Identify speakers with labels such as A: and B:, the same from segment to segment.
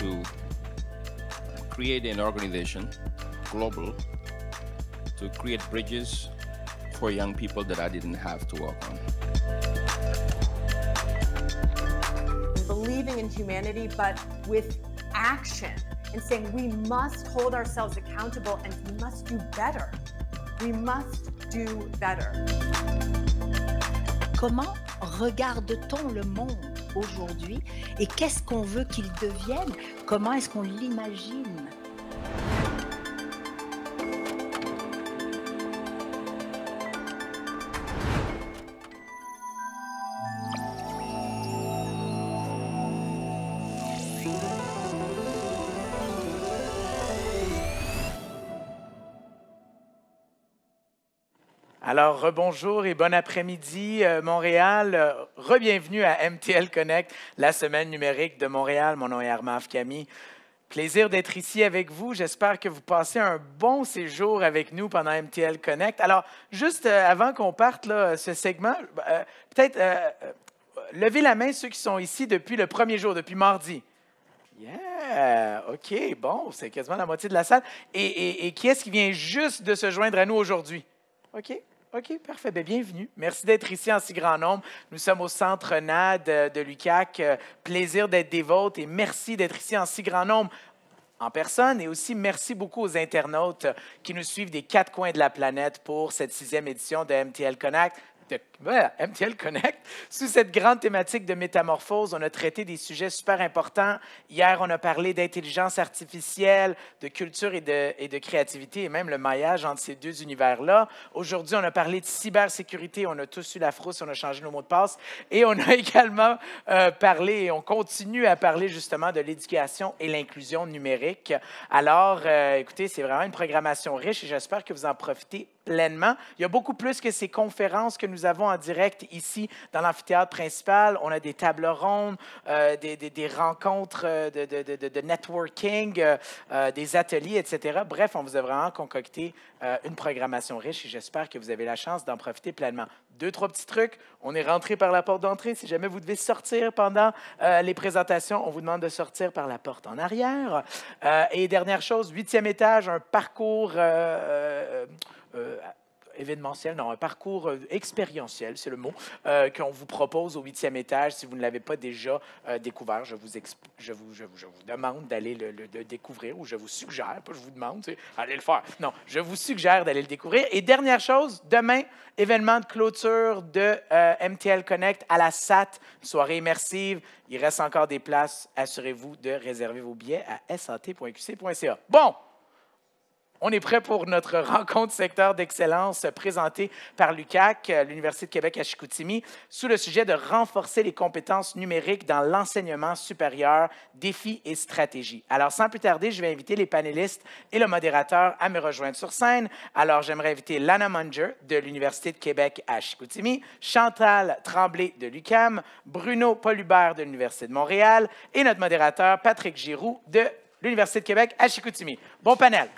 A: to create an organization, global, to create bridges for young people that I didn't have to work on.
B: Believing in humanity, but with action, and saying we must hold ourselves accountable and we must do better. We must do better.
C: Comment regarde-t-on le monde aujourd'hui et qu'est-ce qu'on veut qu'il devienne? Comment est-ce qu'on l'imagine?
D: Alors, rebonjour et bon après-midi, Montréal. Rebienvenue à MTL Connect, la semaine numérique de Montréal. Mon nom est Armand Afkami. Plaisir d'être ici avec vous. J'espère que vous passez un bon séjour avec nous pendant MTL Connect. Alors, juste avant qu'on parte, là, ce segment, peut-être levez la main ceux qui sont ici depuis le premier jour, depuis mardi. Yeah! OK, bon, c'est quasiment la moitié de la salle. Et qui est-ce qui vient juste de se joindre à nous aujourd'hui? OK, parfait. Bien, bienvenue. Merci d'être ici en si grand nombre. Nous sommes au Centre NAD de l'UQAC. Plaisir d'être des vôtres et merci d'être ici en si grand nombre en personne et aussi merci beaucoup aux internautes qui nous suivent des quatre coins de la planète pour cette 6e édition de MTL Connect. MTL Connect. Sous cette grande thématique de métamorphose, on a traité des sujets super importants. Hier, on a parlé d'intelligence artificielle, de culture et de créativité, et même le maillage entre ces deux univers-là. Aujourd'hui, on a parlé de cybersécurité. On a tous eu la frousse, on a changé nos mots de passe. Et on a également parlé, et on continue à parler justement de l'éducation et l'inclusion numérique. Alors, écoutez, c'est vraiment une programmation riche et j'espère que vous en profitez pleinement. Il y a beaucoup plus que ces conférences que nous avons en direct ici dans l'amphithéâtre principal. On a des tables rondes, des rencontres de networking, des ateliers, etc. Bref, on vous a vraiment concocté une programmation riche et j'espère que vous avez la chance d'en profiter pleinement. 2-3 petits trucs. On est rentré par la porte d'entrée. Si jamais vous devez sortir pendant les présentations, on vous demande de sortir par la porte en arrière. Et dernière chose, 8e étage, un parcours événementiel, non, un parcours expérientiel, c'est le mot, qu'on vous propose au 8e étage. Si vous ne l'avez pas déjà découvert, je vous demande d'aller le découvrir, ou je vous suggère, pas je vous demande, allez le faire. Non, je vous suggère d'aller le découvrir. Et dernière chose, demain, événement de clôture de MTL Connect à la SAT, soirée immersive. Il reste encore des places. Assurez-vous de réserver vos billets à sat.qc.ca. Bon! On est prêt pour notre rencontre secteur d'excellence présentée par l'UQAC, l'Université de Québec à Chicoutimi, sous le sujet de renforcer les compétences numériques dans l'enseignement supérieur, défis et stratégies. Alors, sans plus tarder, je vais inviter les panélistes et le modérateur à me rejoindre sur scène. Alors, j'aimerais inviter Lana Munger de l'Université de Québec à Chicoutimi, Chantal Tremblay de l'UQAM, Bruno Paul-Hubert de l'Université de Montréal et notre modérateur Patrick Giroux de l'Université de Québec à Chicoutimi. Bon panel!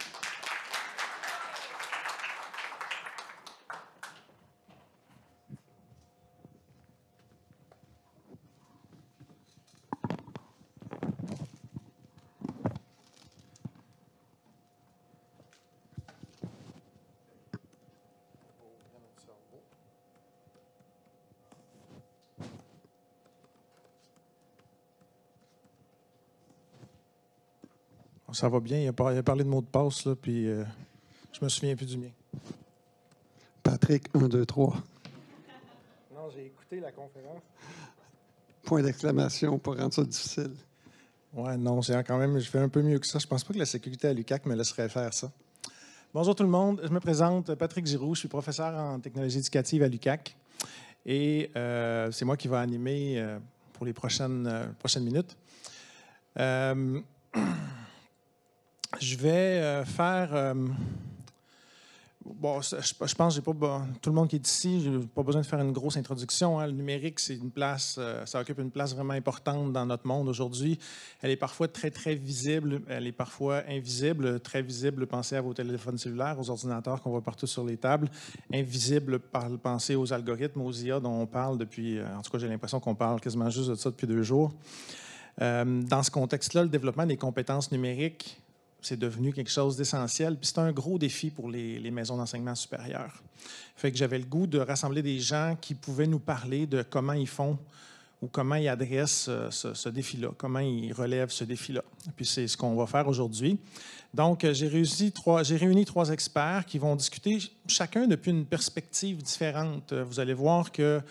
E: Ça va bien. Il a parlé de mots de passe, là, puis je me souviens plus du mien.
F: Patrick, 1, 2, 3.
E: Non, j'ai écouté la conférence.
F: Point d'exclamation pour rendre ça difficile.
E: Ouais, non, c'est quand même, je fais un peu mieux que ça. Je pense pas que la sécurité à l'UQAC me laisserait faire ça. Bonjour tout le monde. Je me présente, Patrick Giroux. Je suis professeur en technologie éducative à l'UQAC. Et c'est moi qui vais animer pour les prochaines minutes. Je vais faire... bon, je pense que tout le monde qui est ici, je n'ai pas besoin de faire une grosse introduction. Hein. Le numérique, c'est une place, ça occupe une place vraiment importante dans notre monde aujourd'hui. Elle est parfois très, très visible. Elle est parfois invisible. Très visible, pensez à vos téléphones cellulaires, aux ordinateurs qu'on voit partout sur les tables. Invisible, pensez aux algorithmes, aux IA dont on parle depuis... En tout cas, j'ai l'impression qu'on parle quasiment juste de ça depuis 2 jours. Dans ce contexte-là, le développement des compétences numériques, c'est devenu quelque chose d'essentiel. Puis c'est un gros défi pour les maisons d'enseignement supérieur. Fait que j'avais le goût de rassembler des gens qui pouvaient nous parler de comment ils font ou comment ils adressent ce défi-là, comment ils relèvent ce défi-là. Puis c'est ce qu'on va faire aujourd'hui. Donc, j'ai réuni 3 experts qui vont discuter chacun depuis une perspective différente. Vous allez voir que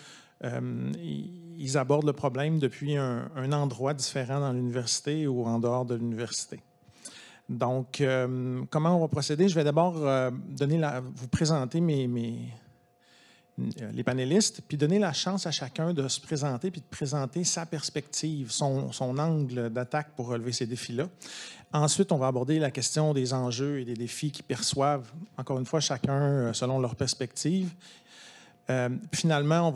E: ils abordent le problème depuis un endroit différent dans l'université ou en dehors de l'université. Donc, comment on va procéder? Je vais d'abord vous présenter les panélistes, puis donner la chance à chacun de se présenter, puis de présenter sa perspective, son angle d'attaque pour relever ces défis-là. Ensuite, on va aborder la question des enjeux et des défis qu'ils perçoivent, encore une fois, chacun selon leur perspective. Finalement, on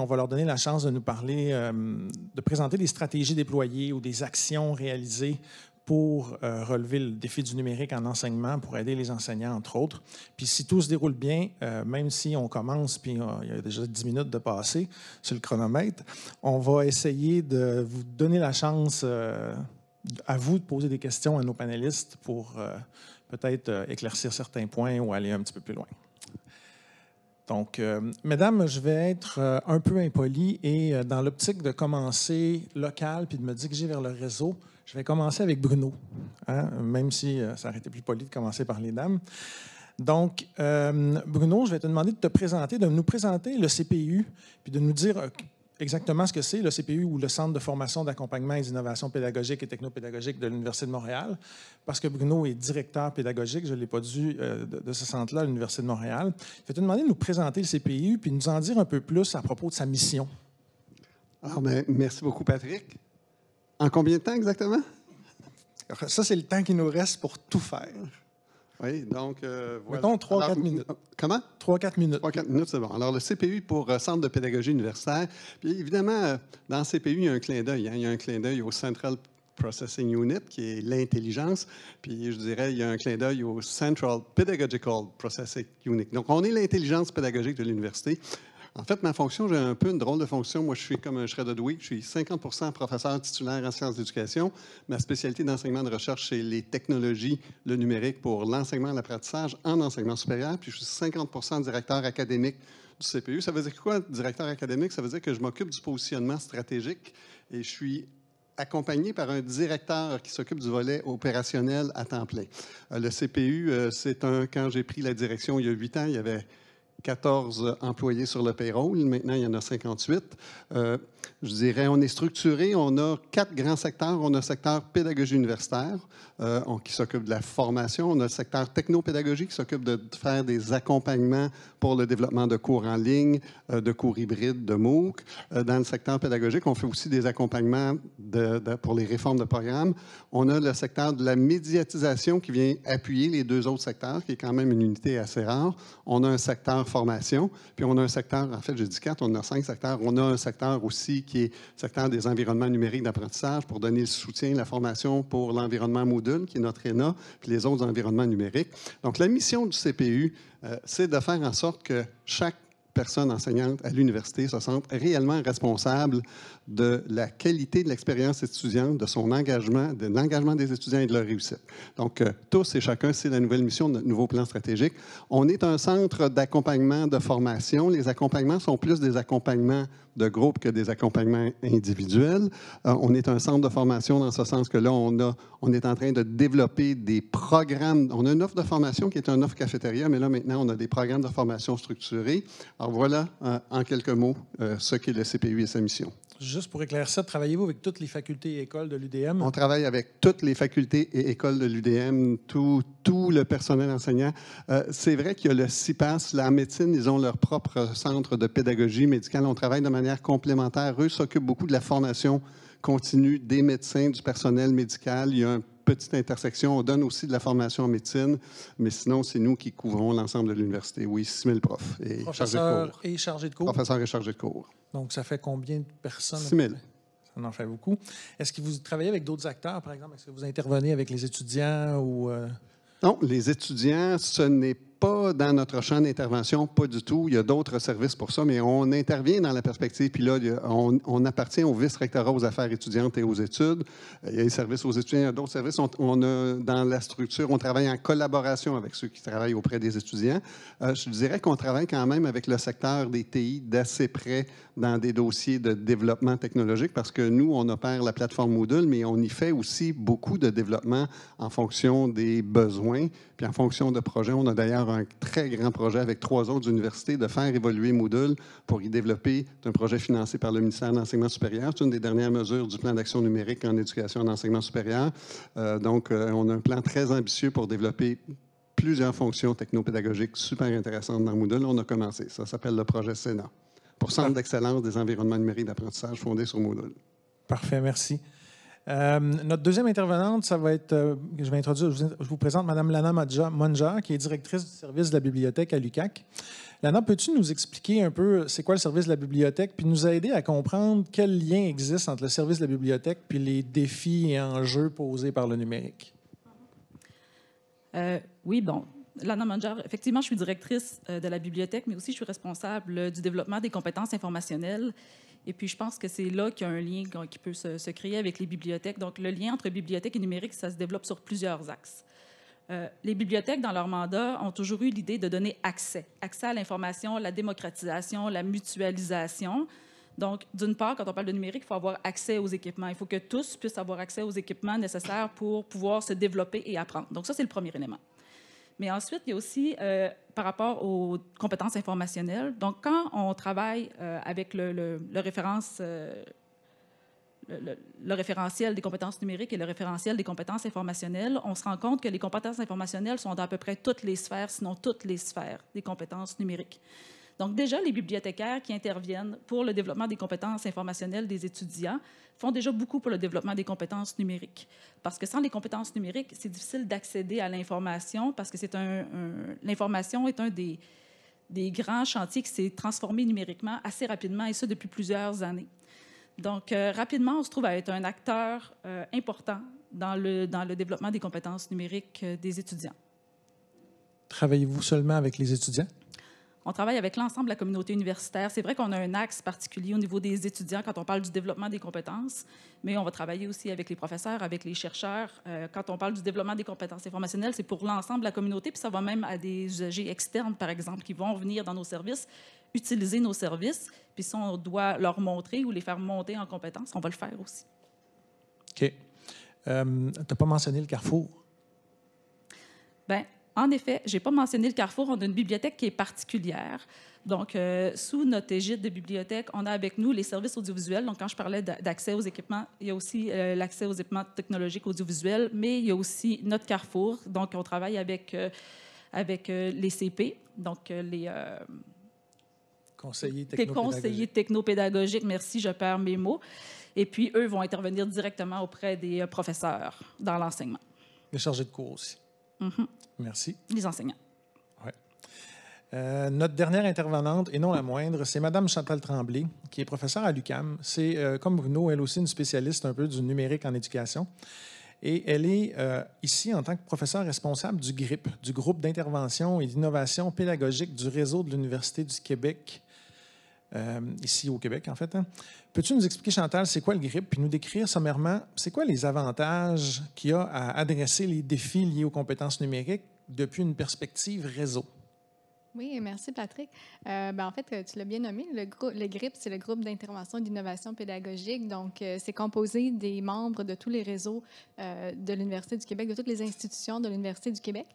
E: va leur donner la chance de nous parler, de présenter des stratégies déployées ou des actions réalisées pour relever le défi du numérique en enseignement, pour aider les enseignants, entre autres. Puis si tout se déroule bien, même si on commence, puis il y a déjà 10 minutes de passer sur le chronomètre, on va essayer de vous donner la chance à vous de poser des questions à nos panélistes pour peut-être éclaircir certains points ou aller un petit peu plus loin. Donc, mesdames, je vais être un peu impoli et dans l'optique de commencer local puis de me diriger vers le réseau, je vais commencer avec Bruno, hein, même si ça aurait été plus poli de commencer par les dames. Donc, Bruno, je vais te demander de nous présenter le CPU puis de nous dire exactement ce que c'est, le CPU ou le Centre de formation, d'accompagnement et d'innovation pédagogique et technopédagogique de l'Université de Montréal, parce que Bruno est directeur pédagogique, je ne l'ai pas dit, de ce centre-là à l'Université de Montréal. Je vais te demander de nous présenter le CPU puis de nous en dire un peu plus à propos de sa mission.
F: Alors, merci beaucoup, Patrick. En combien de temps exactement?
E: Ça, c'est le temps qui nous reste pour tout faire.
F: Oui, donc, voilà.
E: Mettons 3-4 minutes.
F: Comment?
E: 3-4 minutes.
F: 3-4 minutes, c'est bon. Alors, le CPU pour Centre de pédagogie universitaire. Puis, évidemment, dans le CPU, il y a un clin d'œil. Hein? Il y a un clin d'œil au Central Processing Unit, qui est l'intelligence. Puis, je dirais, il y a un clin d'œil au Central Pedagogical Processing Unit. Donc, on est l'intelligence pédagogique de l'université. En fait, ma fonction, j'ai un peu une drôle de fonction. Moi, je suis comme un shredder-de-wheat. Je suis 50% professeur titulaire en sciences d'éducation. Ma spécialité d'enseignement de recherche, c'est les technologies, le numérique pour l'enseignement et l'apprentissage en enseignement supérieur. Puis, je suis 50% directeur académique du CPU. Ça veut dire quoi, directeur académique? Ça veut dire que je m'occupe du positionnement stratégique et je suis accompagné par un directeur qui s'occupe du volet opérationnel à temps plein. Le CPU, quand j'ai pris la direction il y a 8 ans, il y avait 14 employés sur le payroll. Maintenant, il y en a 58. Je dirais, on est structuré. On a 4 grands secteurs. On a le secteur pédagogie universitaire qui s'occupe de la formation. On a le secteur technopédagogie qui s'occupe de faire des accompagnements pour le développement de cours en ligne, de cours hybrides, de MOOC. Dans le secteur pédagogique, on fait aussi des accompagnements pour les réformes de programmes. On a le secteur de la médiatisation qui vient appuyer les 2 autres secteurs, qui est quand même une unité assez rare. On a un secteur formation, puis on a un secteur, en fait, j'ai dit 4, on a 5 secteurs. On a un secteur aussi qui est le secteur des environnements numériques d'apprentissage pour donner le soutien, la formation pour l'environnement Moodle, qui est notre ENA, puis les autres environnements numériques. Donc, la mission du CPU, c'est de faire en sorte que chaque personne enseignante à l'université se sente réellement responsable de la qualité de l'expérience étudiante, de son engagement, de l'engagement des étudiants et de leur réussite. Donc, tous et chacun, c'est la nouvelle mission de notre nouveau plan stratégique. On est un centre d'accompagnement de formation. Les accompagnements sont plus des accompagnements de groupe que des accompagnements individuels. On est un centre de formation dans ce sens que là, on est en train de développer des programmes. On a une offre de formation qui est une offre cafétéria, mais là, maintenant, on a des programmes de formation structurés. Alors voilà, en quelques mots, ce qu'est le CPU et sa mission.
E: Juste pour éclaircir, travaillez-vous avec toutes les facultés et écoles de l'UDM?
F: On travaille avec toutes les facultés et écoles de l'UDM, tout le personnel enseignant. C'est vrai qu'il y a le CIPAS, la médecine, ils ont leur propre centre de pédagogie médicale. On travaille de manière complémentaire. Eux s'occupent beaucoup de la formation continue des médecins, du personnel médical. Il y a une petite intersection. On donne aussi de la formation en médecine, mais sinon, c'est nous qui couvrons l'ensemble de l'université. Oui, 6 000 profs et chargés de cours.
E: Et chargés de cours?
F: Professeurs et chargés de cours.
E: Donc, ça fait combien de personnes?
F: 6 000.
E: Ça en fait beaucoup. Est-ce que vous travaillez avec d'autres acteurs, par exemple? Est-ce que vous intervenez avec les étudiants ou...
F: Non, les étudiants, ce n'est pas dans notre champ d'intervention, pas du tout. Il y a d'autres services pour ça, mais on intervient dans la perspective. Puis là, on appartient au vice-rectorat aux affaires étudiantes et aux études. Il y a les services aux étudiants, il y a d'autres services. On a, dans la structure, on travaille en collaboration avec ceux qui travaillent auprès des étudiants. Je dirais qu'on travaille quand même avec le secteur des TI d'assez près dans des dossiers de développement technologique parce que nous, on opère la plateforme Moodle, mais on y fait aussi beaucoup de développement en fonction des besoins, puis en fonction de projets. On a d'ailleurs un très grand projet avec 3 autres universités de faire évoluer Moodle pour y développer un projet financé par le ministère de l'Enseignement supérieur. C'est une des dernières mesures du plan d'action numérique en éducation et en enseignement supérieur. Donc, on a un plan très ambitieux pour développer plusieurs fonctions technopédagogiques super intéressantes dans Moodle. On a commencé. Ça s'appelle le projet Sénat, pour Centre d'excellence des environnements numériques d'apprentissage fondé sur Moodle.
E: Parfait, merci. Notre deuxième intervenante, ça va être, je vous présente Mme Lana Monja, qui est directrice du service de la bibliothèque à l'UQAC. Lana, peux-tu nous expliquer un peu c'est quoi le service de la bibliothèque, puis nous aider à comprendre quel lien existe entre le service de la bibliothèque puis les défis et enjeux posés par le numérique?
G: Oui, bon. Lana Monja, effectivement, je suis directrice de la bibliothèque, mais aussi je suis responsable du développement des compétences informationnelles. Et puis, je pense que c'est là qu'il y a un lien qui peut se créer avec les bibliothèques. Donc, le lien entre bibliothèque et numérique, ça se développe sur plusieurs axes. Les bibliothèques, dans leur mandat, ont toujours eu l'idée de donner accès à l'information, la démocratisation, la mutualisation. Donc, d'une part, quand on parle de numérique, il faut avoir accès aux équipements. Il faut que tous puissent avoir accès aux équipements nécessaires pour pouvoir se développer et apprendre. Donc, ça, c'est le premier élément. Mais ensuite, il y a aussi, par rapport aux compétences informationnelles, donc quand on travaille avec le référentiel des compétences numériques et le référentiel des compétences informationnelles, on se rend compte que les compétences informationnelles sont dans à peu près toutes les sphères, sinon toutes les sphères des compétences numériques. Donc déjà, les bibliothécaires qui interviennent pour le développement des compétences informationnelles des étudiants font déjà beaucoup pour le développement des compétences numériques. Parce que sans les compétences numériques, c'est difficile d'accéder à l'information parce que l'information est un des grands chantiers qui s'est transformé numériquement assez rapidement, et ça depuis plusieurs années. Donc, rapidement, on se trouve à être un acteur important dans le développement des compétences numériques des étudiants.
E: Travaillez-vous seulement avec les étudiants?
G: On travaille avec l'ensemble de la communauté universitaire. C'est vrai qu'on a un axe particulier au niveau des étudiants quand on parle du développement des compétences, mais on va travailler aussi avec les professeurs, avec les chercheurs. Quand on parle du développement des compétences informationnelles, c'est pour l'ensemble de la communauté, puis ça va même à des usagers externes, par exemple, qui vont venir dans nos services, utiliser nos services, puis si on doit leur montrer ou les faire monter en compétences, on va le faire aussi.
E: OK. Tu n'as pas mentionné le Carrefour?
G: Bien, en effet, je n'ai pas mentionné le Carrefour. On a une bibliothèque qui est particulière. Donc, sous notre égide de bibliothèque, on a avec nous les services audiovisuels. Donc, quand je parlais d'accès aux équipements, il y a aussi l'accès aux équipements technologiques audiovisuels, mais il y a aussi notre Carrefour. Donc, on travaille avec les CP, donc les conseillers technopédagogiques. Merci, je perds mes mots. Et puis, eux vont intervenir directement auprès des professeurs dans l'enseignement.
E: Les chargés de cours aussi.
G: Mm-hmm.
E: Merci.
G: Les enseignants.
E: Ouais. Notre dernière intervenante, et non la moindre, c'est Mme Chantal Tremblay, qui est professeure à l'UQAM. C'est, comme Bruno, elle aussi une spécialiste un peu du numérique en éducation. Et elle est ici en tant que professeure responsable du GRIP, du groupe d'intervention et d'innovation pédagogique du réseau de l'Université du Québec, ici au Québec, en fait. Hein. Peux-tu nous expliquer, Chantal, c'est quoi le GRIP, puis nous décrire sommairement, c'est quoi les avantages qu'il y a à adresser les défis liés aux compétences numériques depuis une perspective réseau?
H: Oui, merci Patrick. En fait, tu l'as bien nommé, le GRIP, c'est le groupe d'intervention et d'innovation pédagogique. Donc, c'est composé des membres de tous les réseaux de l'Université du Québec, de toutes les institutions de l'Université du Québec.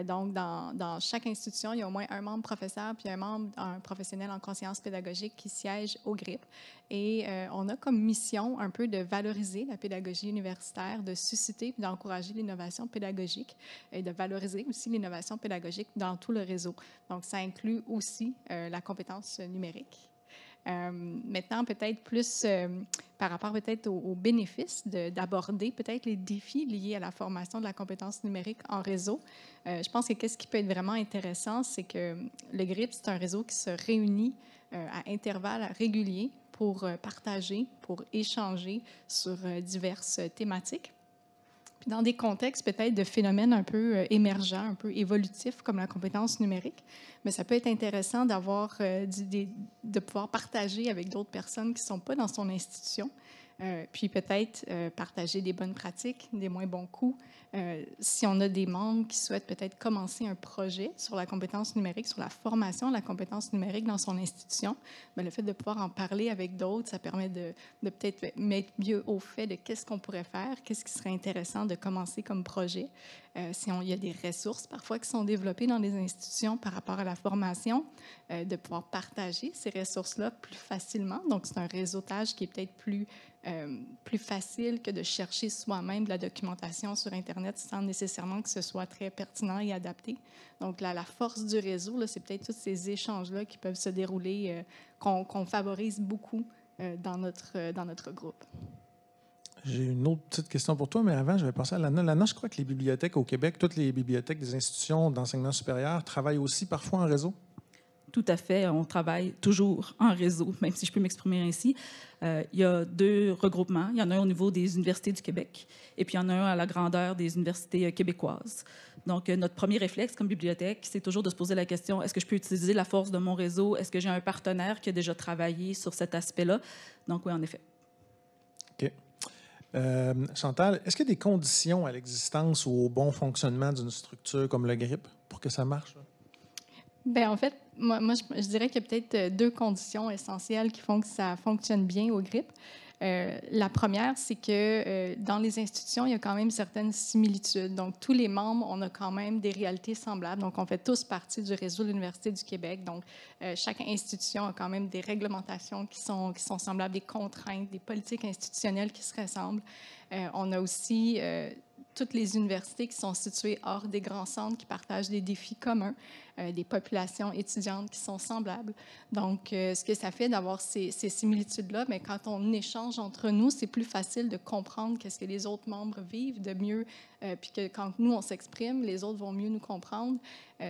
H: Donc, dans chaque institution, il y a au moins un membre professeur puis un professionnel en conscience pédagogique qui siège au GRIP. Et on a comme mission un peu de valoriser la pédagogie universitaire, de susciter puis d'encourager l'innovation pédagogique et de valoriser aussi l'innovation pédagogique dans tout le réseau. Donc, ça inclut aussi la compétence numérique. Maintenant, peut-être plus par rapport peut-être aux bénéfices d'aborder peut-être les défis liés à la formation de la compétence numérique en réseau. Je pense que ce qui peut être vraiment intéressant, c'est que le GRIP, c'est un réseau qui se réunit à intervalles réguliers pour partager, pour échanger sur diverses thématiques. Puis dans des contextes peut-être de phénomènes un peu émergents, un peu évolutifs, comme la compétence numérique, mais ça peut être intéressant d'avoir, de pouvoir partager avec d'autres personnes qui ne sont pas dans son institution, puis peut-être partager des bonnes pratiques, des moins bons coups. Si on a des membres qui souhaitent peut-être commencer un projet sur la compétence numérique, sur la formation de la compétence numérique dans son institution, bien, le fait de pouvoir en parler avec d'autres, ça permet de peut-être mettre mieux au fait de qu'est-ce qu'on pourrait faire, qu'est-ce qui serait intéressant de commencer comme projet. Il y a des ressources parfois qui sont développées dans les institutions par rapport à la formation, de pouvoir partager ces ressources-là plus facilement. Donc, c'est un réseautage qui est peut-être plus facile que de chercher soi-même de la documentation sur Internet sans nécessairement que ce soit très pertinent et adapté. Donc, la force du réseau, là, c'est peut-être tous ces échanges-là qui peuvent se dérouler, qu'on favorise beaucoup dans notre groupe.
E: J'ai une autre petite question pour toi, mais avant, je vais passer à Lana. Lana, je crois que les bibliothèques au Québec, toutes les bibliothèques des institutions d'enseignement supérieur travaillent aussi parfois en réseau?
G: Tout à fait. On travaille toujours en réseau, même si je peux m'exprimer ainsi. Il y a 2 regroupements. Il y en a un au niveau des universités du Québec et puis il y en a un à la grandeur des universités québécoises. Donc, notre premier réflexe comme bibliothèque, c'est toujours de se poser la question, est-ce que je peux utiliser la force de mon réseau? Est-ce que j'ai un partenaire qui a déjà travaillé sur cet aspect-là? Donc, oui, en effet.
E: OK. Chantal, est-ce qu'il y a des conditions à l'existence ou au bon fonctionnement d'une structure comme le GRIP pour que ça marche?
H: Bien, en fait, moi je dirais qu'il y a peut-être 2 conditions essentielles qui font que ça fonctionne bien au GRIP. La première, c'est que dans les institutions, il y a quand même certaines similitudes. Donc, tous les membres, on a quand même des réalités semblables. Donc, on fait tous partie du réseau de l'Université du Québec. Donc, chaque institution a quand même des réglementations qui sont semblables, des contraintes, des politiques institutionnelles qui se ressemblent. On a aussi toutes les universités qui sont situées hors des grands centres, qui partagent des défis communs, des populations étudiantes qui sont semblables. Donc, ce que ça fait d'avoir ces similitudes-là, mais quand on échange entre nous, c'est plus facile de comprendre qu'est-ce que les autres membres vivent de mieux, puis que quand nous, on s'exprime, les autres vont mieux nous comprendre.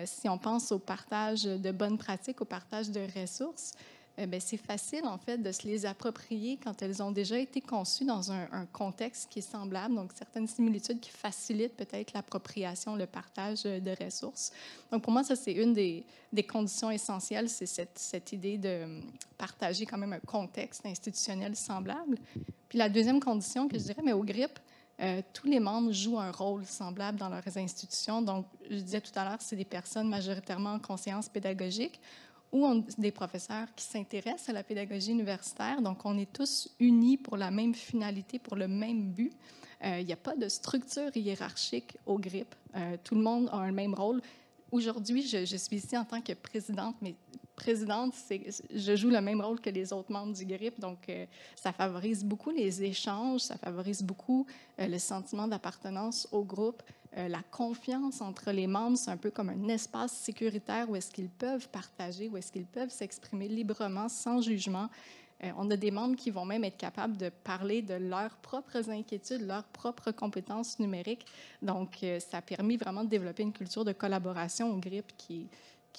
H: Si on pense au partage de bonnes pratiques, au partage de ressources, bien, c'est facile, en fait, de se les approprier quand elles ont déjà été conçues dans un contexte qui est semblable. Donc, certaines similitudes qui facilitent peut-être l'appropriation, le partage de ressources. Donc, pour moi, ça, c'est une des conditions essentielles, c'est cette idée de partager quand même un contexte institutionnel semblable. Puis la deuxième condition que je dirais, mais au GRIP, tous les membres jouent un rôle semblable dans leurs institutions. Donc, je disais tout à l'heure, c'est des personnes majoritairement en conscience pédagogique, ou des professeurs qui s'intéressent à la pédagogie universitaire. Donc, on est tous unis pour la même finalité, pour le même but. Il n'y a pas de structure hiérarchique au GRIP. Tout le monde a un même rôle. Aujourd'hui, je suis ici en tant que présidente, mais présidente, je joue le même rôle que les autres membres du GRIP. Donc, ça favorise beaucoup les échanges, ça favorise beaucoup le sentiment d'appartenance au groupe. La confiance entre les membres, c'est un peu comme un espace sécuritaire où est-ce qu'ils peuvent partager, où est-ce qu'ils peuvent s'exprimer librement, sans jugement. On a des membres qui vont même être capables de parler de leurs propres inquiétudes, leurs propres compétences numériques. Donc, ça a permis vraiment de développer une culture de collaboration au GRIP qui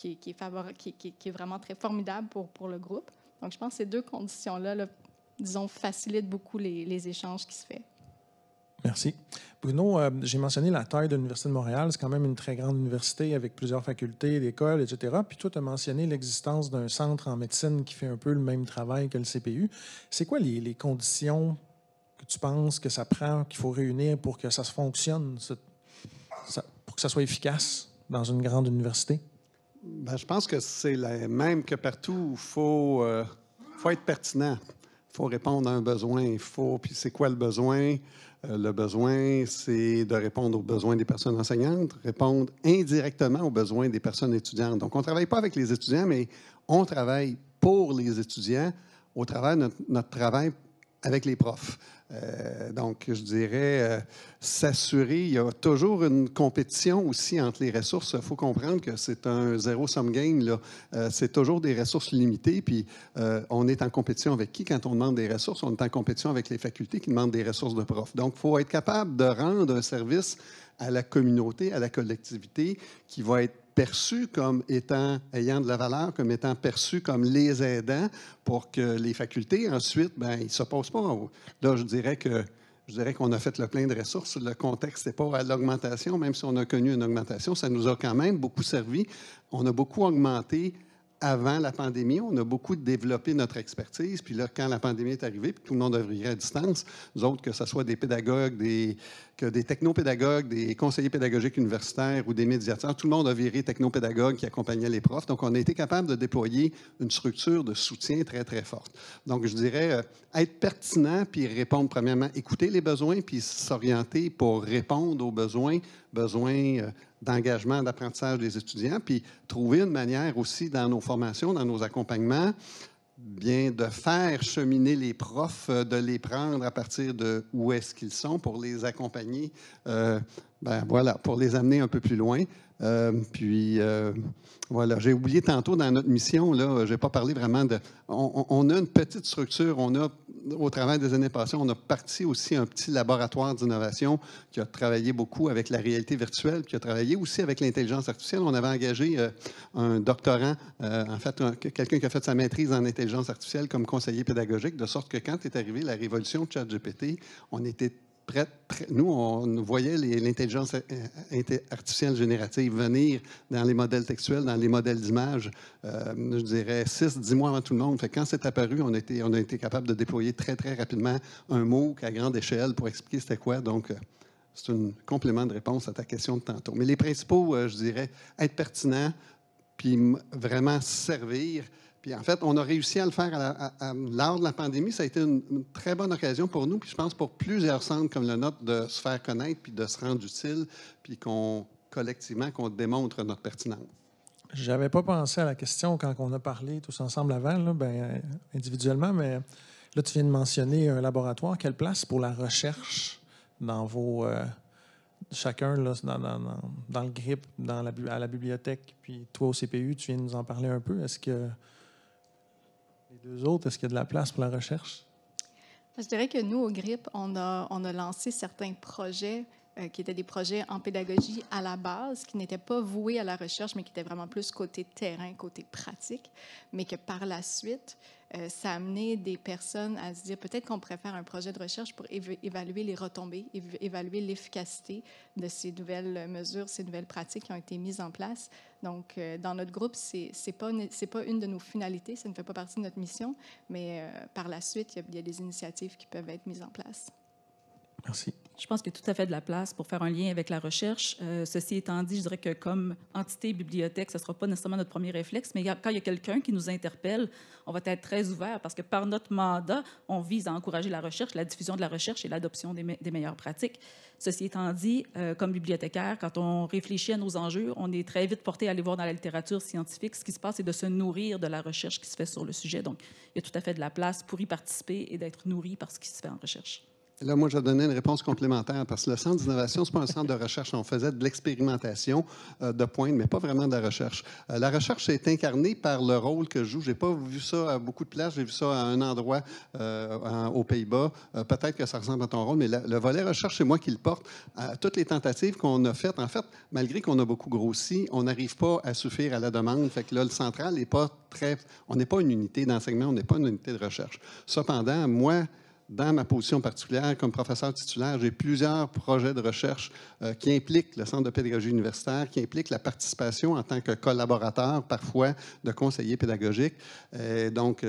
H: est vraiment très formidable pour le groupe. Donc, je pense que ces 2 conditions-là, disons, facilitent beaucoup les échanges qui se font.
E: Merci. Bruno, j'ai mentionné la taille de l'Université de Montréal. C'est quand même une très grande université avec plusieurs facultés, d'écoles, etc. Puis toi, tu as mentionné l'existence d'un centre en médecine qui fait un peu le même travail que le CPU. C'est quoi les conditions que tu penses que ça prend, qu'il faut réunir pour que ça se fonctionne, pour que ça soit efficace dans une grande université?
F: Bien, je pense que c'est même que partout, il faut être pertinent. Il faut répondre à un besoin. Puis c'est quoi le besoin? Le besoin, c'est de répondre aux besoins des personnes enseignantes, répondre indirectement aux besoins des personnes étudiantes. Donc, on ne travaille pas avec les étudiants, mais on travaille pour les étudiants au travers de notre travail avec les profs. Donc, je dirais s'assurer, il y a toujours une compétition aussi entre les ressources. Il faut comprendre que c'est un zéro-sum game, là. C'est toujours des ressources limitées, puis on est en compétition avec qui quand on demande des ressources? On est en compétition avec les facultés qui demandent des ressources de profs. Donc, il faut être capable de rendre un service à la communauté, à la collectivité, qui va être perçus comme ayant de la valeur, comme étant perçus comme les aidants pour que les facultés, ensuite, bien, ils ne s'opposent pas. Là, je dirais que je dirais qu'on a fait le plein de ressources. Le contexte n'est pas à l'augmentation, même si on a connu une augmentation, ça nous a quand même beaucoup servi. On a beaucoup augmenté avant la pandémie. On a beaucoup développé notre expertise. Puis là, quand la pandémie est arrivée, puis tout le monde a viré à distance, nous autres, que ce soit des pédagogues, des technopédagogues, des conseillers pédagogiques universitaires ou des médiateurs, tout le monde a viré technopédagogue qui accompagnait les profs. Donc, on a été capable de déployer une structure de soutien très, très forte. Donc, je dirais être pertinent puis répondre, premièrement, écouter les besoins puis s'orienter pour répondre aux besoins d'engagement, d'apprentissage des étudiants, puis trouver une manière aussi dans nos formations, dans nos accompagnements, bien de faire cheminer les profs, de les prendre à partir de où est-ce qu'ils sont pour les accompagner, pour les amener un peu plus loin. Voilà, j'ai oublié tantôt dans notre mission, là, je n'ai pas parlé vraiment de... On a une petite structure, au travers des années passées, on a parti aussi un petit laboratoire d'innovation qui a travaillé beaucoup avec la réalité virtuelle, qui a travaillé aussi avec l'intelligence artificielle. On avait engagé un doctorant, en fait, quelqu'un qui a fait sa maîtrise en intelligence artificielle comme conseiller pédagogique, de sorte que quand est arrivée la révolution de ChatGPT, on était nous, on voyait l'intelligence artificielle générative venir dans les modèles textuels, dans les modèles d'images, je dirais 6-10 mois avant tout le monde. Fait que quand c'est apparu, on a été capable de déployer très, très rapidement un MOOC à grande échelle pour expliquer c'était quoi. Donc, c'est un complément de réponse à ta question de tantôt. Mais les principaux, je dirais, être pertinent, puis vraiment servir. Puis en fait, on a réussi à le faire lors de la pandémie. Ça a été une très bonne occasion pour nous, puis je pense pour plusieurs centres comme le nôtre, de se faire connaître, puis de se rendre utile, puis collectivement, qu'on démontre notre pertinence.
E: Je n'avais pas pensé à la question quand on a parlé tous ensemble avant, là, individuellement, mais là, tu viens de mentionner un laboratoire. Quelle place pour la recherche dans vos... chacun là, dans le GRIP, à la bibliothèque, puis toi au CPU, tu viens de nous en parler un peu. Est-ce que... Les deux autres, est-ce qu'il y a de la place pour la recherche?
H: Je dirais que nous, au GRIP, on a lancé certains projets qui étaient des projets en pédagogie à la base, qui n'étaient pas voués à la recherche, mais qui étaient vraiment plus côté terrain, côté pratique, mais que par la suite, ça a amené des personnes à se dire peut-être qu'on pourrait faire un projet de recherche pour évaluer les retombées, évaluer l'efficacité de ces nouvelles mesures, ces nouvelles pratiques qui ont été mises en place. Donc, dans notre groupe, c'est pas une de nos finalités, ça ne fait pas partie de notre mission, mais par la suite, il y a des initiatives qui peuvent être mises en place.
E: Merci.
G: Je pense qu'il y a tout à fait de la place pour faire un lien avec la recherche. Ceci étant dit, je dirais que comme entité bibliothèque, ce ne sera pas nécessairement notre premier réflexe, mais quand il y a quelqu'un qui nous interpelle, on va être très ouvert parce que par notre mandat, on vise à encourager la recherche, la diffusion de la recherche et l'adoption des meilleures pratiques. Ceci étant dit, comme bibliothécaire, quand on réfléchit à nos enjeux, on est très vite porté à aller voir dans la littérature scientifique. Ce qui se passe, c'est de se nourrir de la recherche qui se fait sur le sujet. Donc, il y a tout à fait de la place pour y participer et d'être nourri par ce qui se fait en recherche.
F: Là, moi, je vais donner une réponse complémentaire parce que le centre d'innovation, ce n'est pas un centre de recherche. On faisait de l'expérimentation de pointe, mais pas vraiment de la recherche. La recherche est incarnée par le rôle que je joue. Je n'ai pas vu ça à beaucoup de places. J'ai vu ça à un endroit aux Pays-Bas. Peut-être que ça ressemble à ton rôle, mais le volet recherche, c'est moi qui le porte. Toutes les tentatives qu'on a faites, en fait, malgré qu'on a beaucoup grossi, on n'arrive pas à suffire à la demande. Fait que là, le central n'est pas très... On n'est pas une unité d'enseignement, on n'est pas une unité de recherche. Cependant, moi... Dans ma position particulière, comme professeur titulaire, j'ai plusieurs projets de recherche qui impliquent le Centre de pédagogie universitaire, qui impliquent la participation en tant que collaborateur, parfois, de conseiller pédagogique. Donc,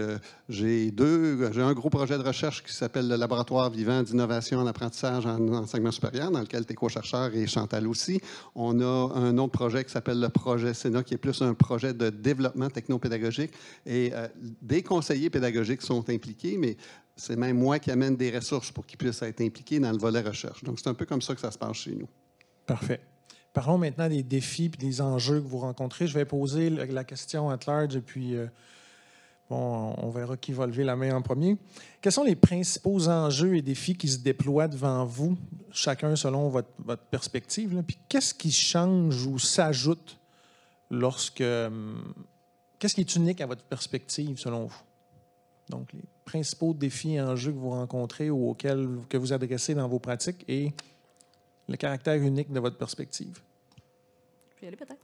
F: j'ai un gros projet de recherche qui s'appelle le Laboratoire vivant d'innovation en apprentissage en enseignement supérieur, dans lequel tu es co-chercheur et Chantal aussi. On a un autre projet qui s'appelle le projet Sénat, qui est plus un projet de développement technopédagogique. Et des conseillers pédagogiques sont impliqués, mais c'est même moi qui amène des ressources pour qu'ils puissent être impliqués dans le volet recherche. Donc, c'est un peu comme ça que ça se passe chez nous.
E: Parfait. Parlons maintenant des défis et des enjeux que vous rencontrez. Je vais poser la question at large et puis on verra qui va lever la main en premier. Quels sont les principaux enjeux et défis qui se déploient devant vous, chacun selon votre perspective, là? Puis qu'est-ce qui change ou s'ajoute qu'est-ce qui est unique à votre perspective selon vous? Donc, les principaux défis et enjeux que vous rencontrez ou que vous adressez dans vos pratiques et le caractère unique de votre perspective.
G: Je peux y aller peut-être.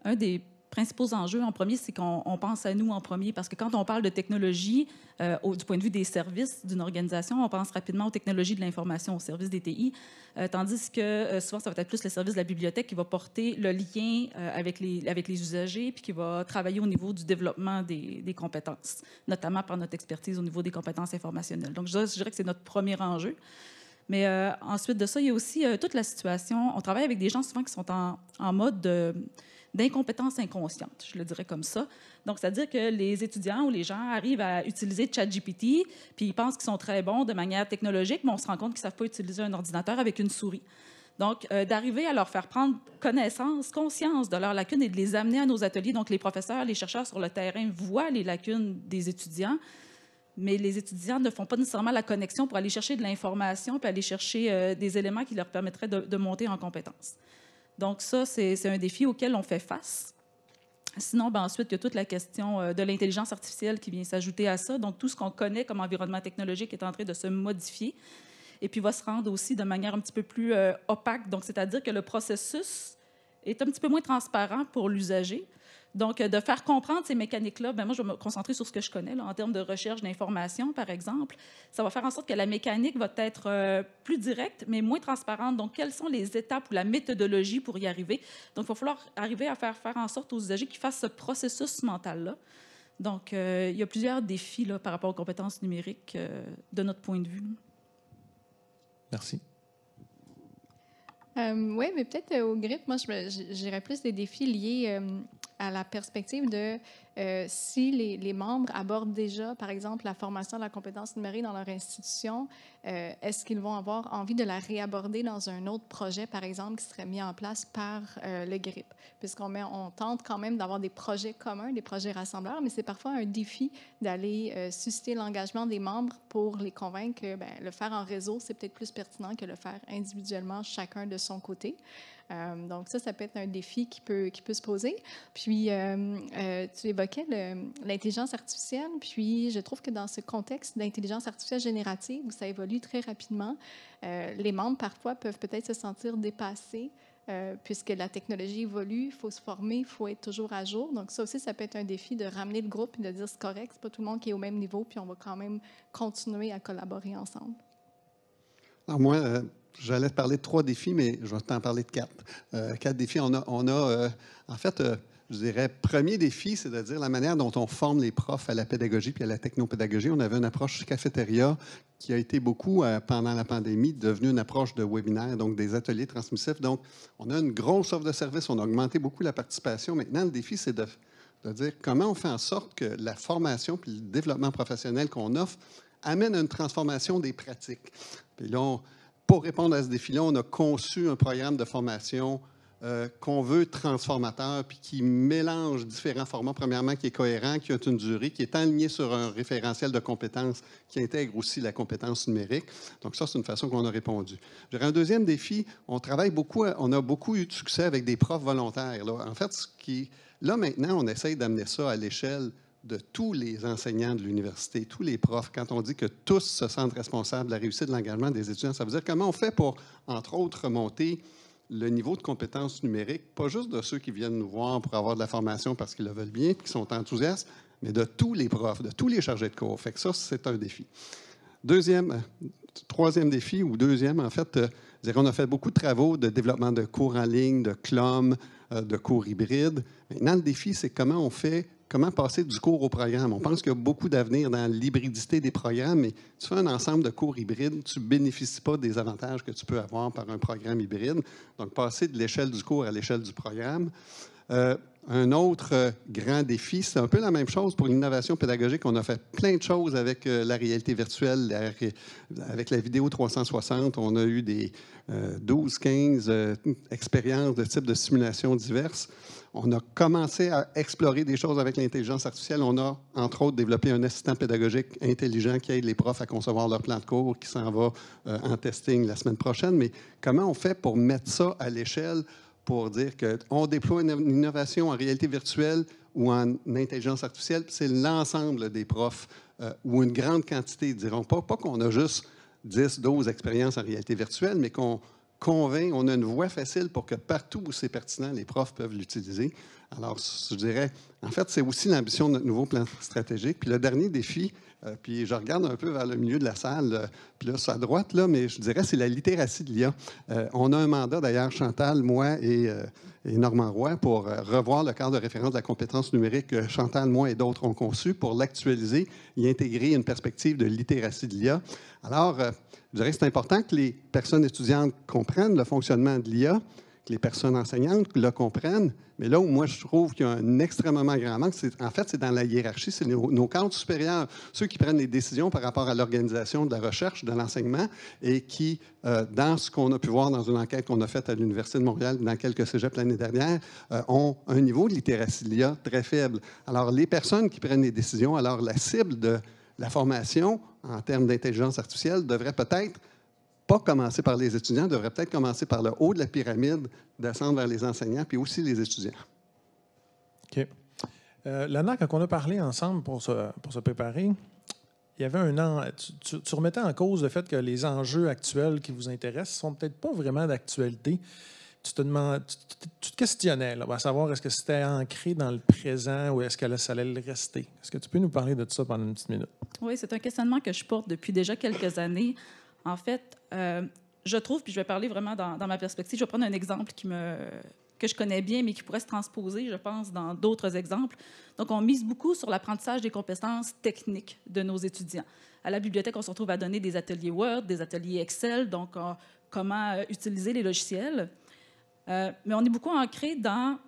G: Un des principaux enjeux, en premier, c'est qu'on pense à nous en premier, parce que quand on parle de technologie, du point de vue des services d'une organisation, on pense rapidement aux technologies de l'information, aux services des TI, tandis que souvent, ça va être plus le service de la bibliothèque qui va porter le lien avec les usagers, puis qui va travailler au niveau du développement des compétences, notamment par notre expertise au niveau des compétences informationnelles. Donc, je dirais que c'est notre premier enjeu. Mais ensuite de ça, il y a aussi toute la situation. On travaille avec des gens souvent qui sont en mode d'incompétence inconsciente, je le dirais comme ça. Donc, c'est-à-dire que les étudiants ou les gens arrivent à utiliser ChatGPT, puis ils pensent qu'ils sont très bons de manière technologique, mais on se rend compte qu'ils ne savent pas utiliser un ordinateur avec une souris. Donc, d'arriver à leur faire prendre conscience de leurs lacunes et de les amener à nos ateliers. Donc, les professeurs, les chercheurs sur le terrain voient les lacunes des étudiants, mais les étudiants ne font pas nécessairement la connexion pour aller chercher de l'information puis aller chercher des éléments qui leur permettraient de monter en compétences. Donc ça, c'est un défi auquel on fait face. Sinon, ensuite, il y a toute la question de l'intelligence artificielle qui vient s'ajouter à ça. Donc, tout ce qu'on connaît comme environnement technologique est en train de se modifier et puis va se rendre aussi de manière un petit peu plus opaque. Donc, c'est-à-dire que le processus est un petit peu moins transparent pour l'usager. Donc, de faire comprendre ces mécaniques-là, moi, je vais me concentrer sur ce que je connais, là, en termes de recherche d'information, par exemple. Ça va faire en sorte que la mécanique va être plus directe, mais moins transparente. Donc, quelles sont les étapes ou la méthodologie pour y arriver? Donc, il va falloir arriver à faire en sorte aux usagers qu'ils fassent ce processus mental-là. Donc, il y a plusieurs défis là, par rapport aux compétences numériques de notre point de vue.
E: Merci.
H: Oui, mais peut-être au GRIP, moi, j'irais plus des défis liés à la perspective de si les membres abordent déjà, par exemple, la formation de la compétence numérique dans leur institution, est-ce qu'ils vont avoir envie de la réaborder dans un autre projet, par exemple, qui serait mis en place par le GRIP? Puisqu'on tente quand même d'avoir des projets communs, des projets rassembleurs, mais c'est parfois un défi d'aller susciter l'engagement des membres pour les convaincre que le faire en réseau, c'est peut-être plus pertinent que le faire individuellement, chacun de son côté. Donc ça peut être un défi qui peut se poser. Puis, tu évoquais l'intelligence artificielle, puis je trouve que dans ce contexte d'intelligence artificielle générative, où ça évolue très rapidement, les membres, parfois, peuvent peut-être se sentir dépassés, puisque la technologie évolue, il faut se former, il faut être toujours à jour. Donc ça aussi, ça peut être un défi de ramener le groupe et de dire c'est correct, c'est pas tout le monde qui est au même niveau, puis on va quand même continuer à collaborer ensemble.
F: Alors moi, j'allais te parler de 3 défis, mais je vais t'en parler de 4. 4 défis. On a en fait, je dirais, premier défi, c'est de dire la manière dont on forme les profs à la pédagogie puis à la technopédagogie. On avait une approche cafétéria qui a été beaucoup, pendant la pandémie, devenue une approche de webinaire, donc des ateliers transmissifs. Donc, on a une grosse offre de services, on a augmenté beaucoup la participation. Maintenant, le défi, c'est de dire comment on fait en sorte que la formation puis le développement professionnel qu'on offre amène à une transformation des pratiques. Puis là, pour répondre à ce défi-là, on a conçu un programme de formation qu'on veut transformateur, puis qui mélange différents formats. Premièrement, qui est cohérent, qui a une durée, qui est aligné sur un référentiel de compétences, qui intègre aussi la compétence numérique. Donc ça, c'est une façon qu'on a répondu. J'aurais un deuxième défi. On travaille beaucoup, on a beaucoup eu de succès avec des profs volontaires. Là. En fait, là, maintenant, on essaye d'amener ça à l'échelle de tous les enseignants de l'université, tous les profs. Quand on dit que tous se sentent responsables de la réussite de l'engagement des étudiants, ça veut dire comment on fait pour, entre autres, remonter le niveau de compétences numériques, pas juste de ceux qui viennent nous voir pour avoir de la formation parce qu'ils le veulent bien et qui sont enthousiastes, mais de tous les profs, de tous les chargés de cours. Fait que ça, c'est un défi. Troisième défi, ou deuxième, en fait, on a fait beaucoup de travaux de développement de cours en ligne, de CLOM, de cours hybrides. Maintenant, le défi, c'est comment passer du cours au programme. On pense qu'il y a beaucoup d'avenir dans l'hybridité des programmes, mais tu fais un ensemble de cours hybrides, tu ne bénéficies pas des avantages que tu peux avoir par un programme hybride. Donc, passer de l'échelle du cours à l'échelle du programme. Un autre grand défi, c'est un peu la même chose pour l'innovation pédagogique. On a fait plein de choses avec la réalité virtuelle, avec la vidéo 360. On a eu des 12-15 expériences de type de simulation diverses. On a commencé à explorer des choses avec l'intelligence artificielle. On a, entre autres, développé un assistant pédagogique intelligent qui aide les profs à concevoir leur plan de cours, qui s'en va en testing la semaine prochaine. Mais comment on fait pour mettre ça à l'échelle pour dire qu'on déploie une innovation en réalité virtuelle ou en intelligence artificielle, c'est l'ensemble des profs ou une grande quantité, diront pas qu'on a juste 10, 12 expériences en réalité virtuelle, mais qu'on convainc, on a une voie facile pour que partout où c'est pertinent, les profs peuvent l'utiliser. Alors, je dirais, en fait, c'est aussi l'ambition de notre nouveau plan stratégique. Puis le dernier défi, puis je regarde un peu vers le milieu de la salle, puis là, c'est à droite, là, mais je dirais c'est la littératie de l'IA. On a un mandat, d'ailleurs, Chantal, moi et Normand Roy, pour revoir le cadre de référence de la compétence numérique que Chantal, moi et d'autres ont conçu pour l'actualiser, y intégrer une perspective de littératie de l'IA. Alors, je dirais que c'est important que les personnes étudiantes comprennent le fonctionnement de l'IA, que les personnes enseignantes le comprennent. Mais là où moi, je trouve qu'il y a un extrêmement grand manque, en fait, c'est dans la hiérarchie. C'est nos cadres supérieurs, ceux qui prennent les décisions par rapport à l'organisation de la recherche, de l'enseignement, et qui, dans ce qu'on a pu voir dans une enquête qu'on a faite à l'Université de Montréal, dans quelques cégeps l'année dernière, ont un niveau de littératie de l'IA très faible. Alors, les personnes qui prennent les décisions, alors la cible de la formation en termes d'intelligence artificielle devrait peut-être pas commencer par les étudiants, devrait peut-être commencer par le haut de la pyramide, descendre vers les enseignants, puis aussi les étudiants.
E: OK. Lana, quand on a parlé ensemble pour se préparer, il y avait tu remettais en cause le fait que les enjeux actuels qui vous intéressent ne sont peut-être pas vraiment d'actualité. Tu te questionnais, là, à savoir est-ce que c'était ancré dans le présent ou est-ce que ça allait le rester. Est-ce que tu peux nous parler de ça pendant une petite minute?
G: Oui, c'est un questionnement que je porte depuis déjà quelques années. En fait, je trouve, puis je vais parler vraiment dans ma perspective, je vais prendre un exemple que je connais bien, mais qui pourrait se transposer, je pense, dans d'autres exemples. Donc, on mise beaucoup sur l'apprentissage des compétences techniques de nos étudiants. À la bibliothèque, on se retrouve à donner des ateliers Word, des ateliers Excel, donc comment utiliser les logiciels. Mais on est beaucoup ancré dans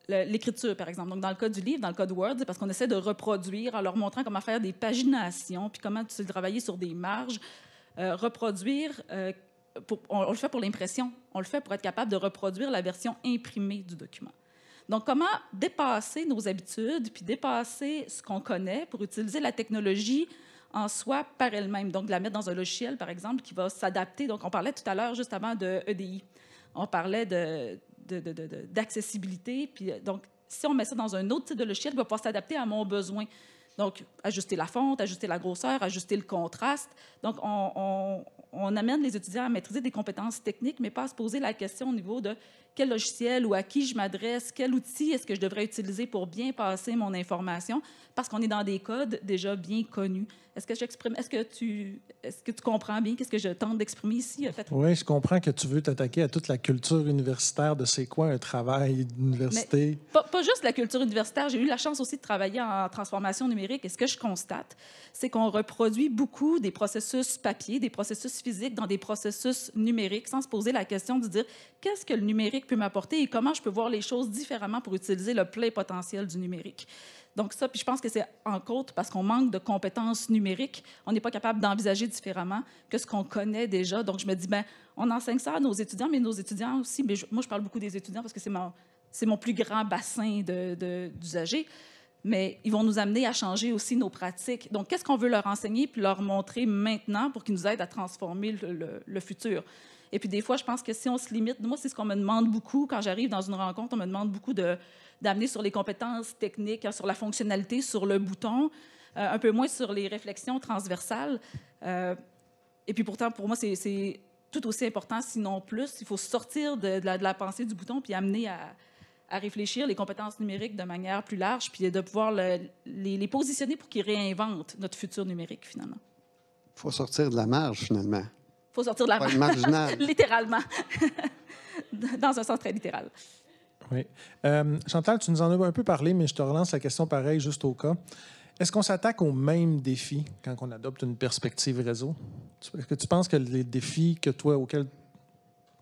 G: l'écriture, par exemple. Donc, dans le cas du livre, dans le cas de Word, c'est parce qu'on essaie de reproduire en leur montrant comment faire des paginations, puis comment travailler sur des marges. Reproduire, on le fait pour l'impression, on le fait pour être capable de reproduire la version imprimée du document. Donc, comment dépasser nos habitudes, puis dépasser ce qu'on connaît pour utiliser la technologie en soi par elle-même. Donc, de la mettre dans un logiciel, par exemple, qui va s'adapter. Donc, on parlait tout à l'heure, juste avant, de EDI. On parlait d'accessibilité. Puis, donc, si on met ça dans un autre type de logiciel, il va pouvoir s'adapter à mon besoin. Donc, ajuster la fonte, ajuster la grosseur, ajuster le contraste. Donc, on amène les étudiants à maîtriser des compétences techniques, mais pas à se poser la question au niveau de quel logiciel ou à qui je m'adresse, quel outil est-ce que je devrais utiliser pour bien passer mon information, parce qu'on est dans des codes déjà bien connus. Est-ce que tu comprends bien qu'est-ce que je tente d'exprimer ici?
E: Oui, je comprends que tu veux t'attaquer à toute la culture universitaire de c'est quoi un travail d'université.
G: Pas juste la culture universitaire. J'ai eu la chance aussi de travailler en transformation numérique. Et ce que je constate, c'est qu'on reproduit beaucoup des processus papier, des processus physiques dans des processus numériques, sans se poser la question de dire qu'est-ce que le numérique peut m'apporter et comment je peux voir les choses différemment pour utiliser le plein potentiel du numérique. Donc ça, puis je pense que c'est entre autres parce qu'on manque de compétences numériques, on n'est pas capable d'envisager différemment que ce qu'on connaît déjà. Donc je me dis, on enseigne ça à nos étudiants, mais nos étudiants aussi, mais moi je parle beaucoup des étudiants parce que c'est mon plus grand bassin d'usagers, mais ils vont nous amener à changer aussi nos pratiques. Donc qu'est-ce qu'on veut leur enseigner puis leur montrer maintenant pour qu'ils nous aident à transformer le futur? Et puis des fois, je pense que si on se limite, moi c'est ce qu'on me demande beaucoup quand j'arrive dans une rencontre, on me demande beaucoup d'amener sur les compétences techniques, sur la fonctionnalité, sur le bouton, un peu moins sur les réflexions transversales. Et puis pourtant, pour moi, c'est tout aussi important, sinon plus. Il faut sortir de la pensée du bouton puis amener à réfléchir les compétences numériques de manière plus large puis de pouvoir les positionner pour qu'ils réinventent notre futur numérique, finalement.
F: Il faut sortir de la marge, finalement.
G: Il faut sortir de la marge.
F: Marginal.
G: Littéralement. Dans un sens très littéral.
E: Oui. Chantal, tu nous en as un peu parlé, mais je te relance la question pareil, juste au cas. Est-ce qu'on s'attaque aux mêmes défis quand on adopte une perspective réseau? Est-ce que tu penses que les défis auxquels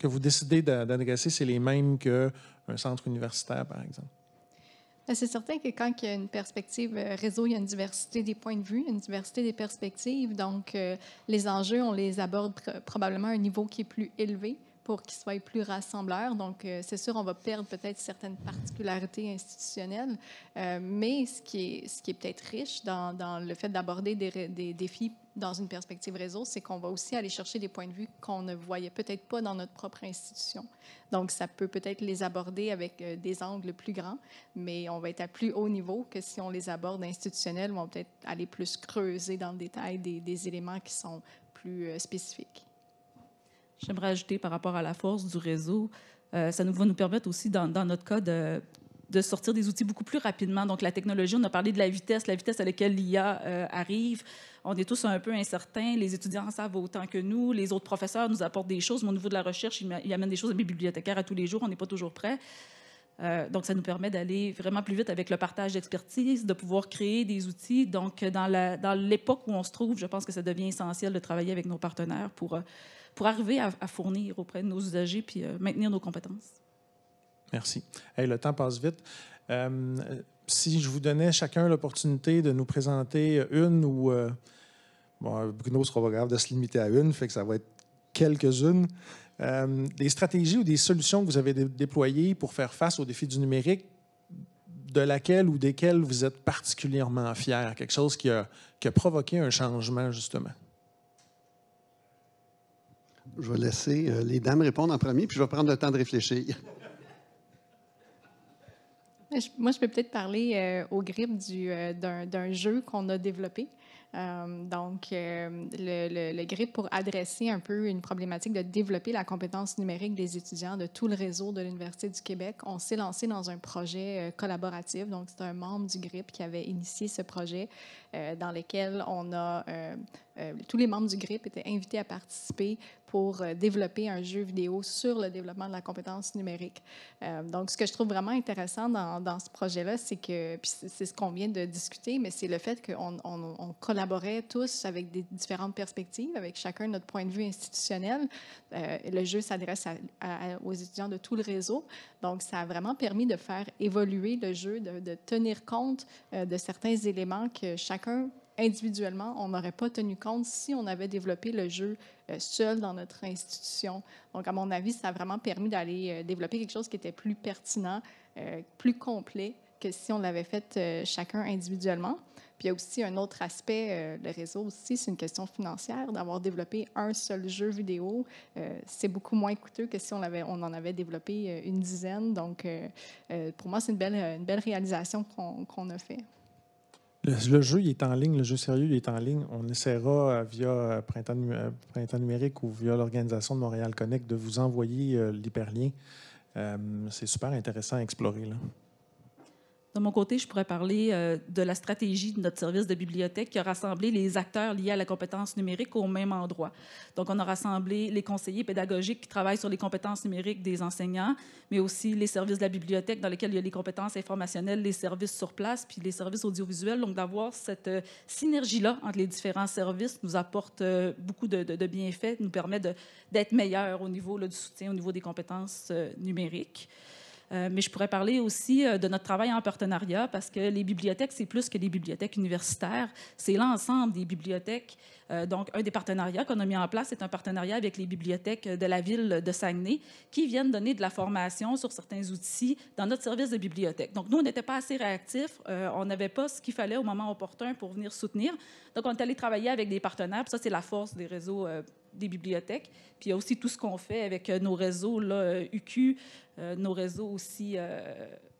E: vous décidez d'adresser, c'est les mêmes qu'un centre universitaire, par exemple?
H: C'est certain que quand il y a une perspective réseau, il y a une diversité des points de vue, une diversité des perspectives. Donc, les enjeux, on les aborde probablement à un niveau qui est plus élevé pour qu'ils soient plus rassembleurs. Donc, c'est sûr, on va perdre peut-être certaines particularités institutionnelles, mais ce qui est peut-être riche dans le fait d'aborder des défis dans une perspective réseau, c'est qu'on va aussi aller chercher des points de vue qu'on ne voyait peut-être pas dans notre propre institution. Donc, ça peut peut-être les aborder avec des angles plus grands, mais on va être à plus haut niveau que si on les aborde institutionnels, on va peut-être aller plus creuser dans le détail des éléments qui sont plus spécifiques. J'aimerais
G: ajouter par rapport à la force du réseau, ça va nous permettre aussi, dans notre cas, de de sortir des outils beaucoup plus rapidement. Donc, la technologie, on a parlé de la vitesse à laquelle l'IA arrive. On est tous un peu incertains. Les étudiants en savent autant que nous. Les autres professeurs nous apportent des choses. Mais au niveau de la recherche, ils amènent des choses à mes bibliothécaires à tous les jours. On n'est pas toujours prêts. Donc, ça nous permet d'aller vraiment plus vite avec le partage d'expertise, de pouvoir créer des outils. Donc, dans l'époque où on se trouve, je pense que ça devient essentiel de travailler avec nos partenaires pour arriver à fournir auprès de nos usagers puis maintenir nos compétences.
E: Merci. Hey, le temps passe vite. Si je vous donnais chacun l'opportunité de nous présenter une ou... bon, Bruno sera pas grave de se limiter à une, fait que ça va être quelques-unes. Des stratégies ou des solutions que vous avez déployées pour faire face aux défis du numérique, de laquelle ou desquelles vous êtes particulièrement fiers, quelque chose qui a provoqué un changement, justement.
F: Je vais laisser les dames répondre en premier, puis je vais prendre le temps de réfléchir.
H: Moi, je peux peut-être parler au GRIP d'un jeu qu'on a développé. Le GRIP, pour adresser un peu une problématique de développer la compétence numérique des étudiants de tout le réseau de l'Université du Québec, on s'est lancé dans un projet collaboratif. Donc, c'est un membre du GRIP qui avait initié ce projet dans lequel tous les membres du GRIP étaient invités à participer pour développer un jeu vidéo sur le développement de la compétence numérique. Donc, ce que je trouve vraiment intéressant dans ce projet-là, c'est que, puis c'est ce qu'on vient de discuter, mais c'est le fait qu'on collaborait tous avec des différentes perspectives, avec chacun notre point de vue institutionnel. Le jeu s'adresse aux étudiants de tout le réseau. Donc, ça a vraiment permis de faire évoluer le jeu, de tenir compte de certains éléments que chacun individuellement, on n'aurait pas tenu compte si on avait développé le jeu seul dans notre institution. Donc, à mon avis, ça a vraiment permis d'aller développer quelque chose qui était plus pertinent, plus complet que si on l'avait fait chacun individuellement. Puis il y a aussi un autre aspect, le réseau aussi, c'est une question financière. D'avoir développé un seul jeu vidéo, c'est beaucoup moins coûteux que si on en avait développé une dizaine. Donc, pour moi, c'est une belle réalisation qu'on a fait.
E: Le jeu, il est en ligne, le jeu sérieux, il est en ligne. On essaiera via Printemps numérique ou via l'organisation de Montréal Connect de vous envoyer l'hyperlien. C'est super intéressant à explorer, là.
G: De mon côté, je pourrais parler de la stratégie de notre service de bibliothèque qui a rassemblé les acteurs liés à la compétence numérique au même endroit. Donc, on a rassemblé les conseillers pédagogiques qui travaillent sur les compétences numériques des enseignants, mais aussi les services de la bibliothèque dans lesquels il y a les compétences informationnelles, les services sur place, puis les services audiovisuels. Donc, d'avoir cette synergie-là entre les différents services nous apporte beaucoup de bienfaits, nous permet d'être meilleurs au niveau du soutien, au niveau des compétences numériques. Mais je pourrais parler aussi de notre travail en partenariat parce que les bibliothèques, c'est plus que les bibliothèques universitaires. C'est l'ensemble des bibliothèques. Donc, un des partenariats qu'on a mis en place, c'est un partenariat avec les bibliothèques de la ville de Saguenay qui viennent donner de la formation sur certains outils dans notre service de bibliothèque. Donc, nous, on n'était pas assez réactifs. On n'avait pas ce qu'il fallait au moment opportun pour venir soutenir. Donc, on est allé travailler avec des partenaires. Puis ça, c'est la force des réseaux des bibliothèques. Puis il y a aussi tout ce qu'on fait avec nos réseaux là, UQ, nos réseaux aussi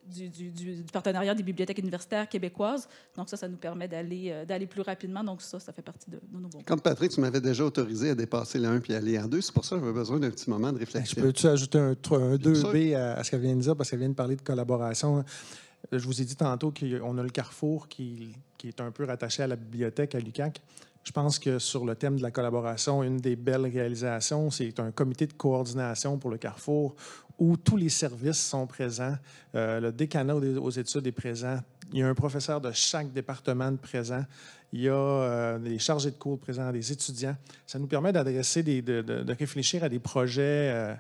G: du partenariat des bibliothèques universitaires québécoises. Donc ça nous permet d'aller plus rapidement. Donc ça fait partie de nos bons.
F: Comme Patrick, tu m'avais déjà autorisé à dépasser le 1 puis aller en 2. C'est pour ça que j'avais besoin d'un petit moment de réflexion.
E: Peux-tu ajouter un 2B à ce qu'elle vient de dire, parce qu'elle vient de parler de collaboration. Je vous ai dit tantôt qu'on a le Carrefour qui est un peu rattaché à la bibliothèque, à l'UQAC. Je pense que sur le thème de la collaboration, une des belles réalisations, c'est un comité de coordination pour le Carrefour où tous les services sont présents. Le décanat aux études est présent. Il y a un professeur de chaque département présent. Il y a des chargés de cours présents, des étudiants. Ça nous permet d'adresser, de réfléchir à des projets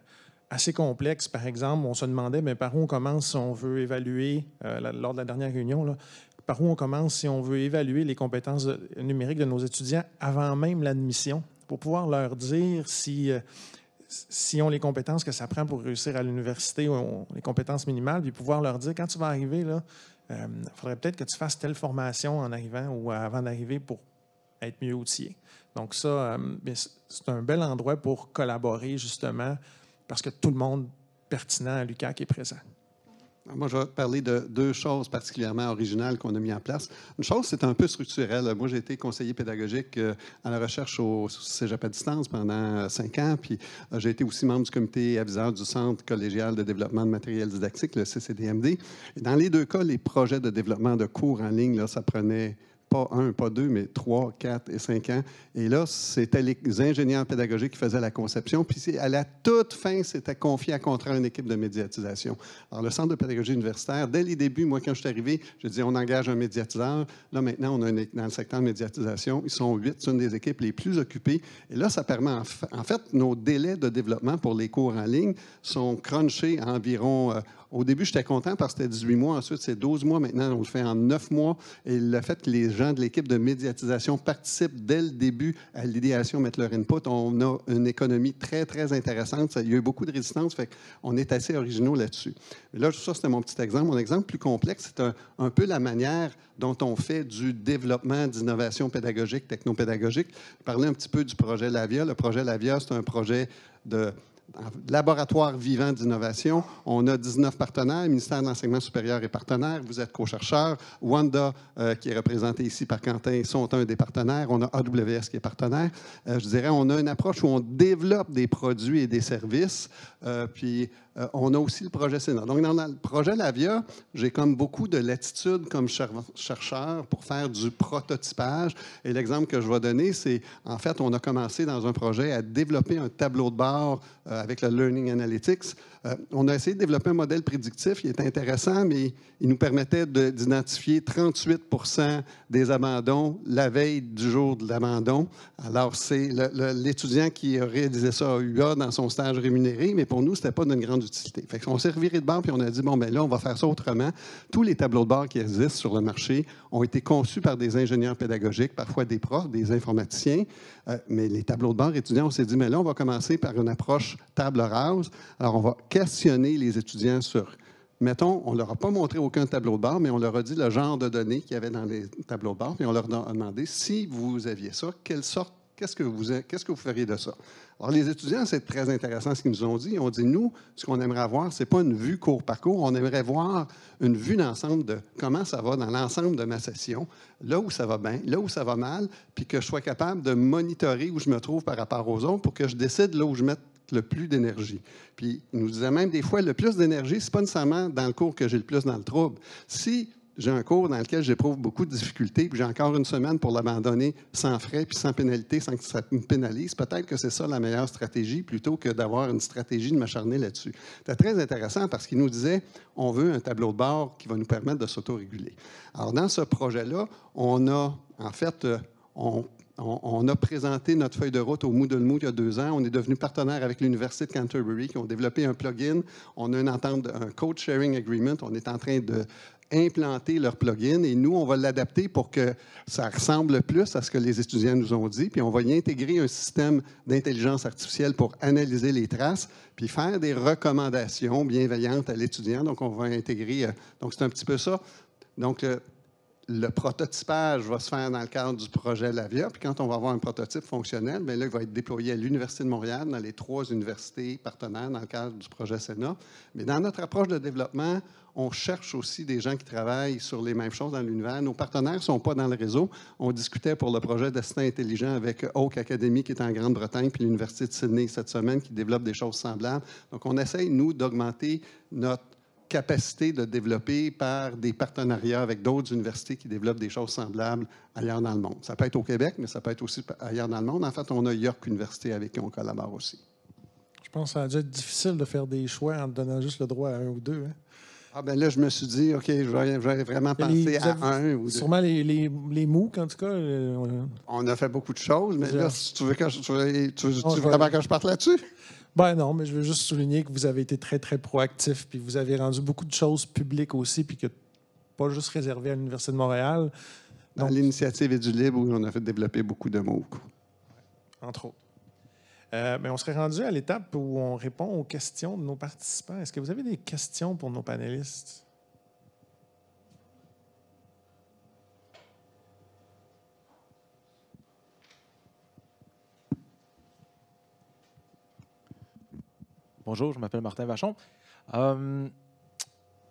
E: assez complexes. Par exemple, on se demandait mais par où on commence si on veut évaluer, lors de la dernière réunion, là, par où on commence si on veut évaluer les compétences numériques de nos étudiants avant même l'admission, pour pouvoir leur dire si ont les compétences que ça prend pour réussir à l'université ou les compétences minimales, puis pouvoir leur dire, quand tu vas arriver, là, il faudrait peut-être que tu fasses telle formation en arrivant ou avant d'arriver pour être mieux outillé. Donc ça, c'est un bel endroit pour collaborer, justement, parce que tout le monde pertinent à l'UQAC est présent.
F: Moi, je vais parler de deux choses particulièrement originales qu'on a mis en place. Une chose, c'est un peu structurel. Moi, j'ai été conseiller pédagogique à la recherche au Cégep à distance pendant 5 ans, puis j'ai été aussi membre du comité aviseur du Centre collégial de développement de matériel didactique, le CCDMD. Et dans les deux cas, les projets de développement de cours en ligne, là, ça prenait pas 1, pas 2, mais 3, 4 et 5 ans. Et là, c'était les ingénieurs pédagogiques qui faisaient la conception. Puis à la toute fin, c'était confié à contrat une équipe de médiatisation. Alors, le Centre de pédagogie universitaire, dès les débuts, moi, quand je suis arrivé, je dis on engage un médiatiseur. Là, maintenant, on a dans le secteur de médiatisation, ils sont 8. C'est une des équipes les plus occupées. Et là, ça permet, en fait, nos délais de développement pour les cours en ligne sont crunchés à environ... Au début, j'étais content parce que c'était 18 mois. Ensuite, c'est 12 mois. Maintenant, on le fait en 9 mois. Et le fait que les gens de l'équipe de médiatisation participent dès le début à l'idéation, mettent leur input, on a une économie très, très intéressante. Il y a eu beaucoup de résistance, fait qu'on est assez originaux là-dessus. Mais là, ça, c'était mon petit exemple. Mon exemple plus complexe, c'est un peu la manière dont on fait du développement d'innovation pédagogique, technopédagogique. Je parlais un petit peu du projet LAVIA. Le projet LAVIA, c'est un projet de laboratoire vivant d'innovation. On a 19 partenaires. Le ministère de l'Enseignement supérieur est partenaire. Vous êtes co-chercheur. WANDA, qui est représenté ici par Quentin, sont un des partenaires. On a AWS qui est partenaire. Je dirais, on a une approche où on développe des produits et des services. Puis, on a aussi le projet Sénat. Donc, dans le projet LAVIA, j'ai comme beaucoup de latitude comme chercheur pour faire du prototypage. Et l'exemple que je vais donner, c'est, en fait, on a commencé dans un projet à développer un tableau de bord avec le Learning Analytics. On a essayé de développer un modèle prédictif. Il est intéressant, mais il nous permettait d'identifier 38 des abandons la veille du jour de l'abandon. Alors, c'est l'étudiant qui a réalisé ça à UA dans son stage rémunéré, mais pour nous, ce n'était pas d'une grande utilité. Fait qu'on s'est reviré de bord puis on a dit, bon, bien là, on va faire ça autrement. Tous les tableaux de bord qui existent sur le marché ont été conçus par des ingénieurs pédagogiques, parfois des profs, des informaticiens, mais les tableaux de bord étudiants, on s'est dit, mais là, on va commencer par une approche table rase. Alors, on va questionner les étudiants sur, mettons, on ne leur a pas montré aucun tableau de bord, mais on leur a dit le genre de données qu'il y avait dans les tableaux de bord, puis on leur a demandé, si vous aviez ça, qu'est-ce que vous feriez de ça? Alors, les étudiants, c'est très intéressant ce qu'ils nous ont dit. Ils ont dit, nous, ce qu'on aimerait avoir, ce n'est pas une vue cours par cours, on aimerait voir une vue d'ensemble de comment ça va dans l'ensemble de ma session, là où ça va bien, là où ça va mal, puis que je sois capable de monitorer où je me trouve par rapport aux autres pour que je décide là où je mette le plus d'énergie. Puis, il nous disait même des fois, le plus d'énergie, ce n'est pas nécessairement dans le cours que j'ai le plus dans le trouble. Si j'ai un cours dans lequel j'éprouve beaucoup de difficultés, puis j'ai encore une semaine pour l'abandonner sans frais, puis sans pénalité, sans que ça me pénalise, peut-être que c'est ça la meilleure stratégie, plutôt que d'avoir une stratégie de m'acharner là-dessus. C'était très intéressant parce qu'il nous disait, on veut un tableau de bord qui va nous permettre de s'autoréguler. Alors, dans ce projet-là, on a, en fait, on a présenté notre feuille de route au Moodle Mood il y a 2 ans. On est devenu partenaire avec l'Université de Canterbury qui ont développé un plugin. On a une entente, un Code Sharing Agreement. On est en train d'implanter leur plugin et nous, on va l'adapter pour que ça ressemble plus à ce que les étudiants nous ont dit. Puis on va y intégrer un système d'intelligence artificielle pour analyser les traces puis faire des recommandations bienveillantes à l'étudiant. Donc, on va intégrer... donc, c'est un petit peu ça. Donc, le prototypage va se faire dans le cadre du projet LAVIA. Puis quand on va avoir un prototype fonctionnel, bien là, il va être déployé à l'Université de Montréal, dans les 3 universités partenaires dans le cadre du projet Sénat. Mais dans notre approche de développement, on cherche aussi des gens qui travaillent sur les mêmes choses dans l'univers. Nos partenaires ne sont pas dans le réseau. On discutait pour le projet d'assistant intelligent avec Oak Academy, qui est en Grande-Bretagne, puis l'Université de Sydney cette semaine, qui développe des choses semblables. Donc, on essaye, nous, d'augmenter notre capacité de développer par des partenariats avec d'autres universités qui développent des choses semblables ailleurs dans le monde. Ça peut être au Québec, mais ça peut être aussi ailleurs dans le monde. En fait, on a York Université avec qui on collabore aussi.
E: Je pense que ça a dû être difficile de faire des choix en donnant juste le droit à 1 ou 2. Hein?
F: Ah ben là, je me suis dit, OK, je vais vraiment penser à 1 ou 2.
E: Sûrement les MOOC, en tout cas.
F: On a fait beaucoup de choses, mais là, si tu veux vraiment que je parte là-dessus?
E: Ben non, mais je veux juste souligner que vous avez été très, très proactif, puis vous avez rendu beaucoup de choses publiques aussi, puis que pas juste réservé à l'Université de Montréal.
F: Dans l'initiative et du libre, où on a fait développer beaucoup de MOOC.
E: Entre autres. Mais on serait rendu à l'étape où on répond aux questions de nos participants. Est-ce que vous avez des questions pour nos panélistes?
I: Bonjour, je m'appelle Martin Vachon.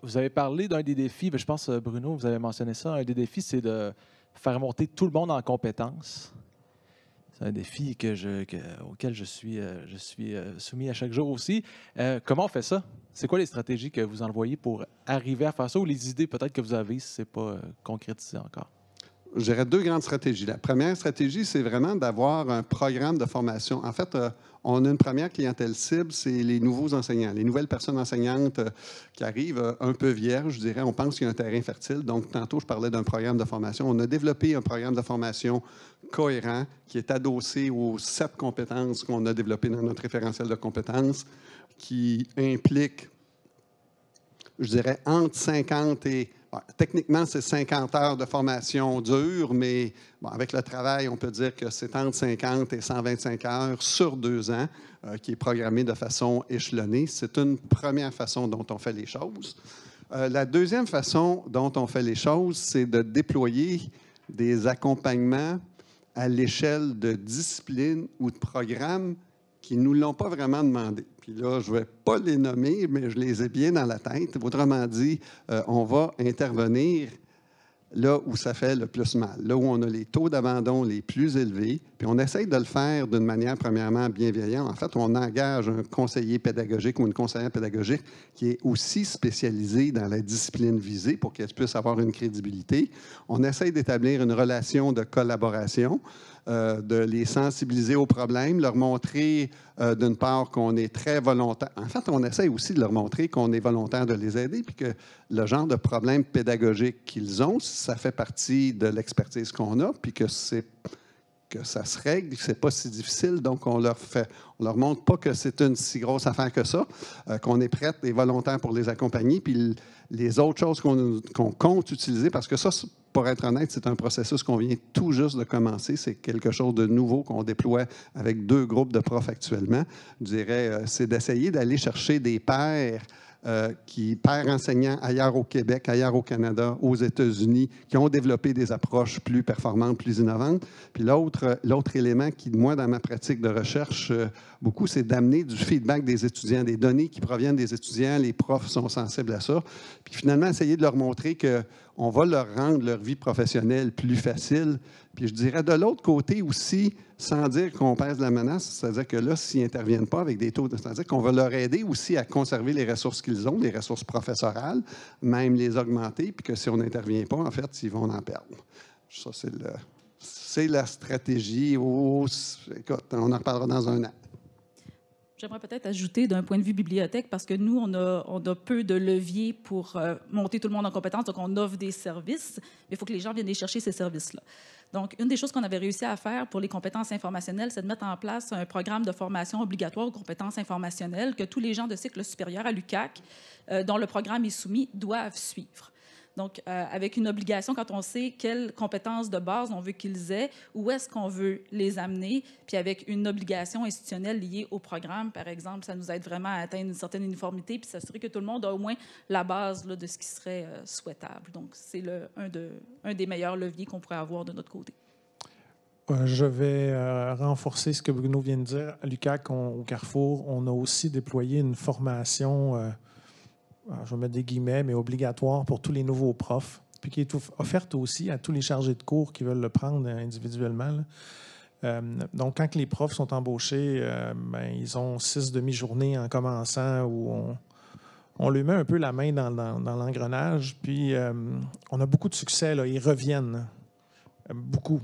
I: Vous avez parlé d'un des défis, je pense, Bruno, vous avez mentionné ça. Un des défis, c'est de faire monter tout le monde en compétences. C'est un défi auquel je suis soumis à chaque jour aussi. Comment on fait ça? C'est quoi les stratégies que vous envoyez pour arriver à faire ça ou les idées peut-être que vous avez si ce n'est pas concrétisé encore?
F: Je dirais 2 grandes stratégies. La première stratégie, c'est vraiment d'avoir un programme de formation. En fait, on a une première clientèle cible, c'est les nouveaux enseignants, les nouvelles personnes enseignantes qui arrivent un peu vierges, je dirais. On pense qu'il y a un terrain fertile. Donc, tantôt, je parlais d'un programme de formation. On a développé un programme de formation cohérent qui est adossé aux 7 compétences qu'on a développées dans notre référentiel de compétences, qui implique, je dirais, entre 50 et... Bon, techniquement, c'est 50 heures de formation dure, mais bon, avec le travail, on peut dire que c'est entre 50 et 125 heures sur 2 ans qui est programmé de façon échelonnée. C'est une première façon dont on fait les choses. La deuxième façon dont on fait les choses, c'est de déployer des accompagnements à l'échelle de disciplines ou de programmes qui ne nous l'ont pas vraiment demandé. Puis là, je ne vais pas les nommer, mais je les ai bien dans la tête. Autrement dit, on va intervenir là où ça fait le plus mal, là où on a les taux d'abandon les plus élevés. Puis on essaye de le faire d'une manière, premièrement, bienveillante. En fait, on engage un conseiller pédagogique ou une conseillère pédagogique qui est aussi spécialisée dans la discipline visée pour qu'elle puisse avoir une crédibilité. On essaye d'établir une relation de collaboration, de les sensibiliser aux problèmes, leur montrer d'une part qu'on est très volontaire. En fait, on essaie aussi de leur montrer qu'on est volontaire de les aider, puis que le genre de problème pédagogique qu'ils ont, ça fait partie de l'expertise qu'on a, puis que ça se règle, que c'est pas si difficile. Donc, on leur montre pas que c'est une si grosse affaire que ça, qu'on est prêt et volontaire pour les accompagner. Puis les autres choses qu'on compte utiliser, parce que ça, pour être honnête, c'est un processus qu'on vient tout juste de commencer. C'est quelque chose de nouveau qu'on déploie avec 2 groupes de profs actuellement. Je dirais, c'est d'essayer d'aller chercher des pairs pairs enseignants ailleurs au Québec, ailleurs au Canada, aux États-Unis, qui ont développé des approches plus performantes, plus innovantes. Puis l'autre élément qui, moi, dans ma pratique de recherche, beaucoup, c'est d'amener du feedback des étudiants, des données qui proviennent des étudiants. Les profs sont sensibles à ça. Puis finalement, essayer de leur montrer qu'on va leur rendre leur vie professionnelle plus facile. Puis je dirais de l'autre côté aussi, sans dire qu'on pèse la menace, c'est-à-dire que là, s'ils n'interviennent pas avec des taux, c'est-à-dire qu'on va leur aider aussi à conserver les ressources qu'ils ont, les ressources professorales, même les augmenter, puis que si on n'intervient pas, en fait, ils vont en perdre. Ça, c'est la stratégie. Écoute, on en reparlera dans un an.
G: J'aimerais peut-être ajouter d'un point de vue bibliothèque, parce que nous, on a peu de leviers pour monter tout le monde en compétences, donc on offre des services, mais il faut que les gens viennent les chercher, ces services-là. Donc, une des choses qu'on avait réussi à faire pour les compétences informationnelles, c'est de mettre en place un programme de formation obligatoire aux compétences informationnelles que tous les gens de cycle supérieur à l'UQAC, dont le programme est soumis, doivent suivre. Donc, avec une obligation, quand on sait quelles compétences de base on veut qu'ils aient, où est-ce qu'on veut les amener, puis avec une obligation institutionnelle liée au programme, par exemple, ça nous aide vraiment à atteindre une certaine uniformité, puis s'assurer que tout le monde a au moins la base là, de ce qui serait souhaitable. Donc, c'est un des meilleurs leviers qu'on pourrait avoir de notre côté.
E: Je vais renforcer ce que Bruno vient de dire. À l'UQAC, au Carrefour, on a aussi déployé une formation... je vais mettre des guillemets, mais obligatoire pour tous les nouveaux profs, puis qui est offerte aussi à tous les chargés de cours qui veulent le prendre individuellement. Donc, quand les profs sont embauchés, ils ont 6 demi-journées en commençant où on lui met un peu la main dans l'engrenage, puis on a beaucoup de succès. Là. Ils reviennent. Beaucoup.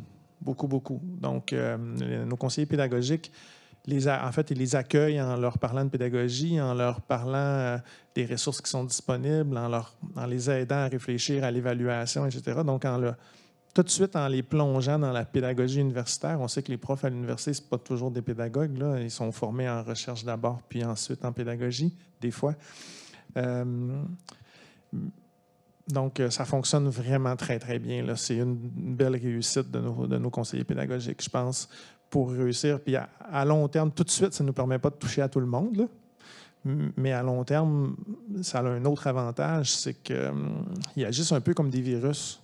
E: Donc, nos conseillers pédagogiques, en fait, ils les accueillent en leur parlant de pédagogie, en leur parlant des ressources qui sont disponibles, en les aidant à réfléchir à l'évaluation, etc. Donc, tout de suite, en les plongeant dans la pédagogie universitaire, on sait que les profs à l'université, ce n'est pas toujours des pédagogues. Là. Ils sont formés en recherche d'abord, puis ensuite en pédagogie, des fois. Donc, ça fonctionne vraiment très, très bien. Là. C'est une belle réussite de nos conseillers pédagogiques, je pense, pour réussir. Puis à long terme, tout de suite, ça ne nous permet pas de toucher à tout le monde, là. Mais à long terme, ça a un autre avantage, c'est qu'ils agissent un peu comme des virus.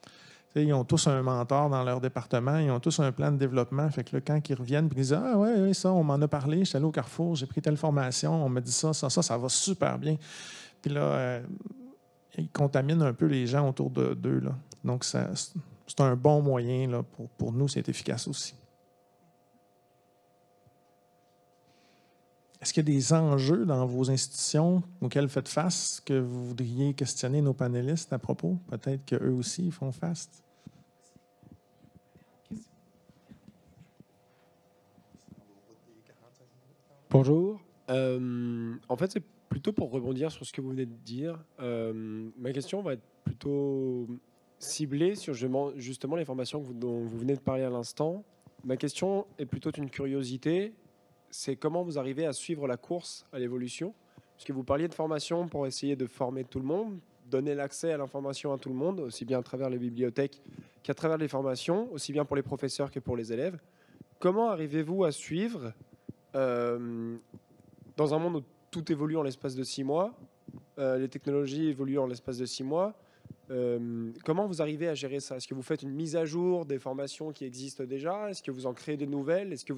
E: Tu sais, ils ont tous un mentor dans leur département, ils ont tous un plan de développement. Fait que là, quand ils reviennent, puis ils disent « Ah ouais, ça, on m'en a parlé, je suis allé au Carrefour, j'ai pris telle formation, on m'a dit ça va super bien. » Puis là, ils contaminent un peu les gens autour d'eux. Là. Donc, c'est un bon moyen là, pour nous, c'est efficace aussi. Est-ce qu'il y a des enjeux dans vos institutions auxquels vous faites face que vous voudriez questionner nos panélistes à propos? Peut-être qu'eux aussi font face.
J: Bonjour. En fait, c'est plutôt pour rebondir sur ce que vous venez de dire. Ma question va être plutôt ciblée sur justement les formations dont vous venez de parler à l'instant. Ma question est plutôt une curiosité. C'est comment vous arrivez à suivre la course à l'évolution? Parce que vous parliez de formation pour essayer de former tout le monde, donner l'accès à l'information à tout le monde, aussi bien à travers les bibliothèques qu'à travers les formations, aussi bien pour les professeurs que pour les élèves. Comment arrivez-vous à suivre dans un monde où tout évolue en l'espace de 6 mois, les technologies évoluent en l'espace de 6 mois, comment vous arrivez à gérer ça? Est-ce que vous faites une mise à jour des formations qui existent déjà? Est-ce que vous en créez des nouvelles? Est-ce que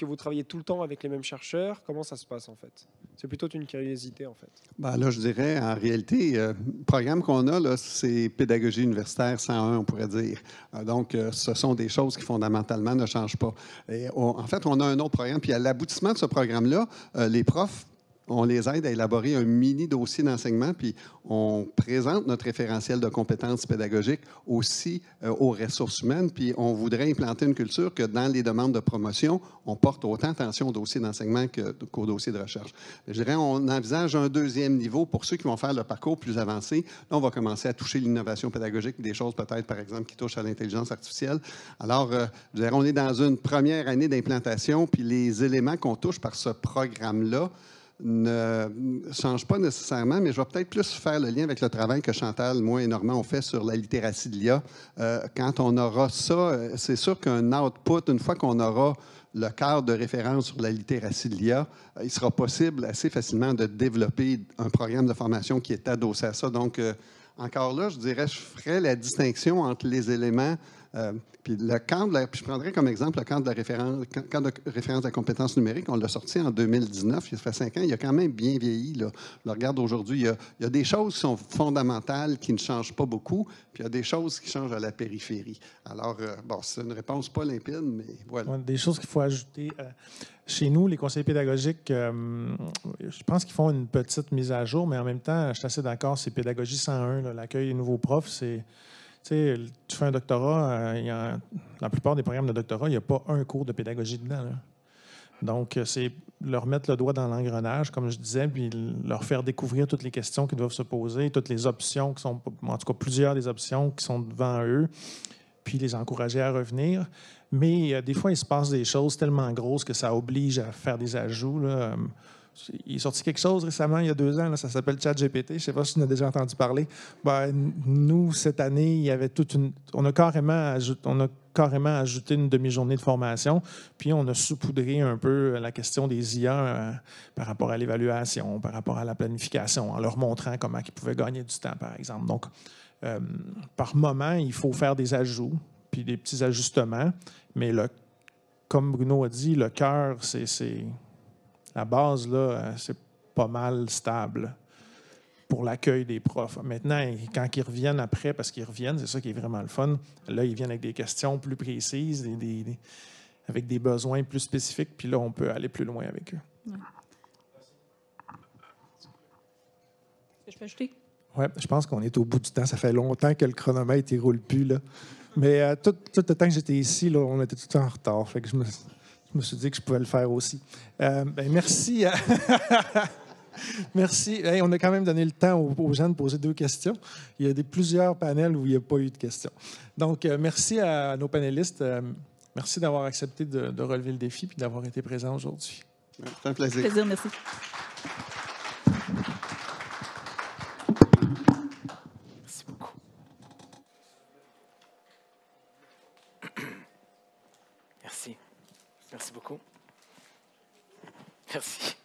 J: vous travaillez tout le temps avec les mêmes chercheurs? Comment ça se passe en fait? C'est plutôt une curiosité en fait.
F: Ben là, je dirais, en réalité, le programme qu'on a, là, c'est pédagogie universitaire 101, on pourrait dire. Donc, ce sont des choses qui fondamentalement ne changent pas. Et en fait, on a un autre programme, puis à l'aboutissement de ce programme-là, les profs, on les aide à élaborer un mini-dossier d'enseignement, puis on présente notre référentiel de compétences pédagogiques aussi aux ressources humaines, puis on voudrait implanter une culture que dans les demandes de promotion, on porte autant attention au dossier d'enseignement qu'au dossier de recherche. Je dirais, on envisage un deuxième niveau pour ceux qui vont faire le parcours plus avancé. Là, on va commencer à toucher l'innovation pédagogique, des choses peut-être, par exemple, qui touchent à l'intelligence artificielle. Alors, je dirais, on est dans une première année d'implantation, puis les éléments qu'on touche par ce programme-là ne change pas nécessairement, mais je vais peut-être plus faire le lien avec le travail que Chantal, moi et Normand ont fait sur la littératie de l'IA. Quand on aura ça, c'est sûr qu'un output, une fois qu'on aura le cadre de référence sur la littératie de l'IA, il sera possible assez facilement de développer un programme de formation qui est adossé à ça. Donc, encore là, je dirais, je ferais la distinction entre les éléments. Puis le cadre, puis je prendrais comme exemple le cadre de référence de la compétence numérique. On l'a sorti en 2019, il fait 5 ans. Il a quand même bien vieilli. Là. Je le regarde aujourd'hui. Il y a des choses qui sont fondamentales, qui ne changent pas beaucoup, puis il y a des choses qui changent à la périphérie. Alors, bon, c'est une réponse pas limpide, mais voilà.
E: Des choses qu'il faut ajouter. Chez nous, les conseillers pédagogiques, je pense qu'ils font une petite mise à jour, mais en même temps, je suis assez d'accord, c'est pédagogie 101, là, l'accueil des nouveaux profs, c'est... Tu sais, tu fais un doctorat, la plupart des programmes de doctorat, il n'y a pas un cours de pédagogie dedans. Là. Donc, c'est leur mettre le doigt dans l'engrenage, comme je disais, puis leur faire découvrir toutes les questions qu'ils doivent se poser, toutes les options qui sont, en tout cas plusieurs des options qui sont devant eux, puis les encourager à revenir. Mais des fois, il se passe des choses tellement grosses que ça oblige à faire des ajouts. Là. Il est sorti quelque chose récemment, il y a 2 ans, là, ça s'appelle ChatGPT. Je ne sais pas si tu en as déjà entendu parler. Ben, nous, cette année, il y avait on a carrément ajouté une demi-journée de formation, puis on a saupoudré un peu la question des IA par rapport à l'évaluation, par rapport à la planification, en leur montrant comment ils pouvaient gagner du temps, par exemple. Donc, par moment, il faut faire des ajouts, puis des petits ajustements, mais comme Bruno a dit, le cœur, c'est la base, là, c'est pas mal stable pour l'accueil des profs. Maintenant, quand ils reviennent après, parce qu'ils reviennent, c'est ça qui est vraiment le fun, là, ils viennent avec des questions plus précises, avec des besoins plus spécifiques, puis là, on peut aller plus loin avec eux.
G: Ouais. Est-ce que je peux ajouter?
E: Oui, je pense qu'on est au bout du temps. Ça fait longtemps que le chronomètre ne roule plus, là. Mais tout le temps que j'étais ici, là, on était tout le temps en retard. Fait que je me suis dit que je pouvais le faire aussi. Merci. Merci. Hey, on a quand même donné le temps aux gens de poser 2 questions. Il y a plusieurs panels où il n'y a pas eu de questions. Donc, merci à nos panélistes. Merci d'avoir accepté de relever le défi et d'avoir été présents aujourd'hui.
F: C'est un plaisir.
G: Plaisir, merci.
D: Merci beaucoup. Merci. Merci beaucoup. Merci.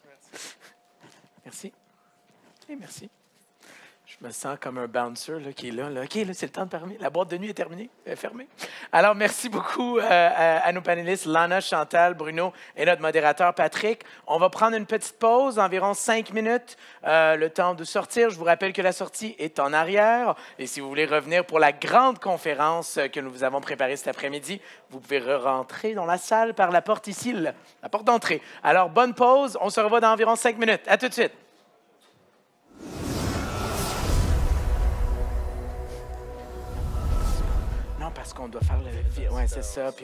D: Merci. Et merci. Je me sens comme un bouncer là, qui est là. OK, là, c'est le temps de fermer. La boîte de nuit est terminée, fermée. Alors, merci beaucoup à nos panélistes, Lana, Chantal, Bruno et notre modérateur Patrick. On va prendre une petite pause, environ 5 minutes, le temps de sortir. Je vous rappelle que la sortie est en arrière. Et si vous voulez revenir pour la grande conférence que nous vous avons préparée cet après-midi, vous pouvez rentrer dans la salle par la porte ici, la porte d'entrée. Alors, bonne pause. On se revoit dans environ 5 minutes. À tout de suite. Non, parce qu'on doit faire le... Oui, c'est ça. Puis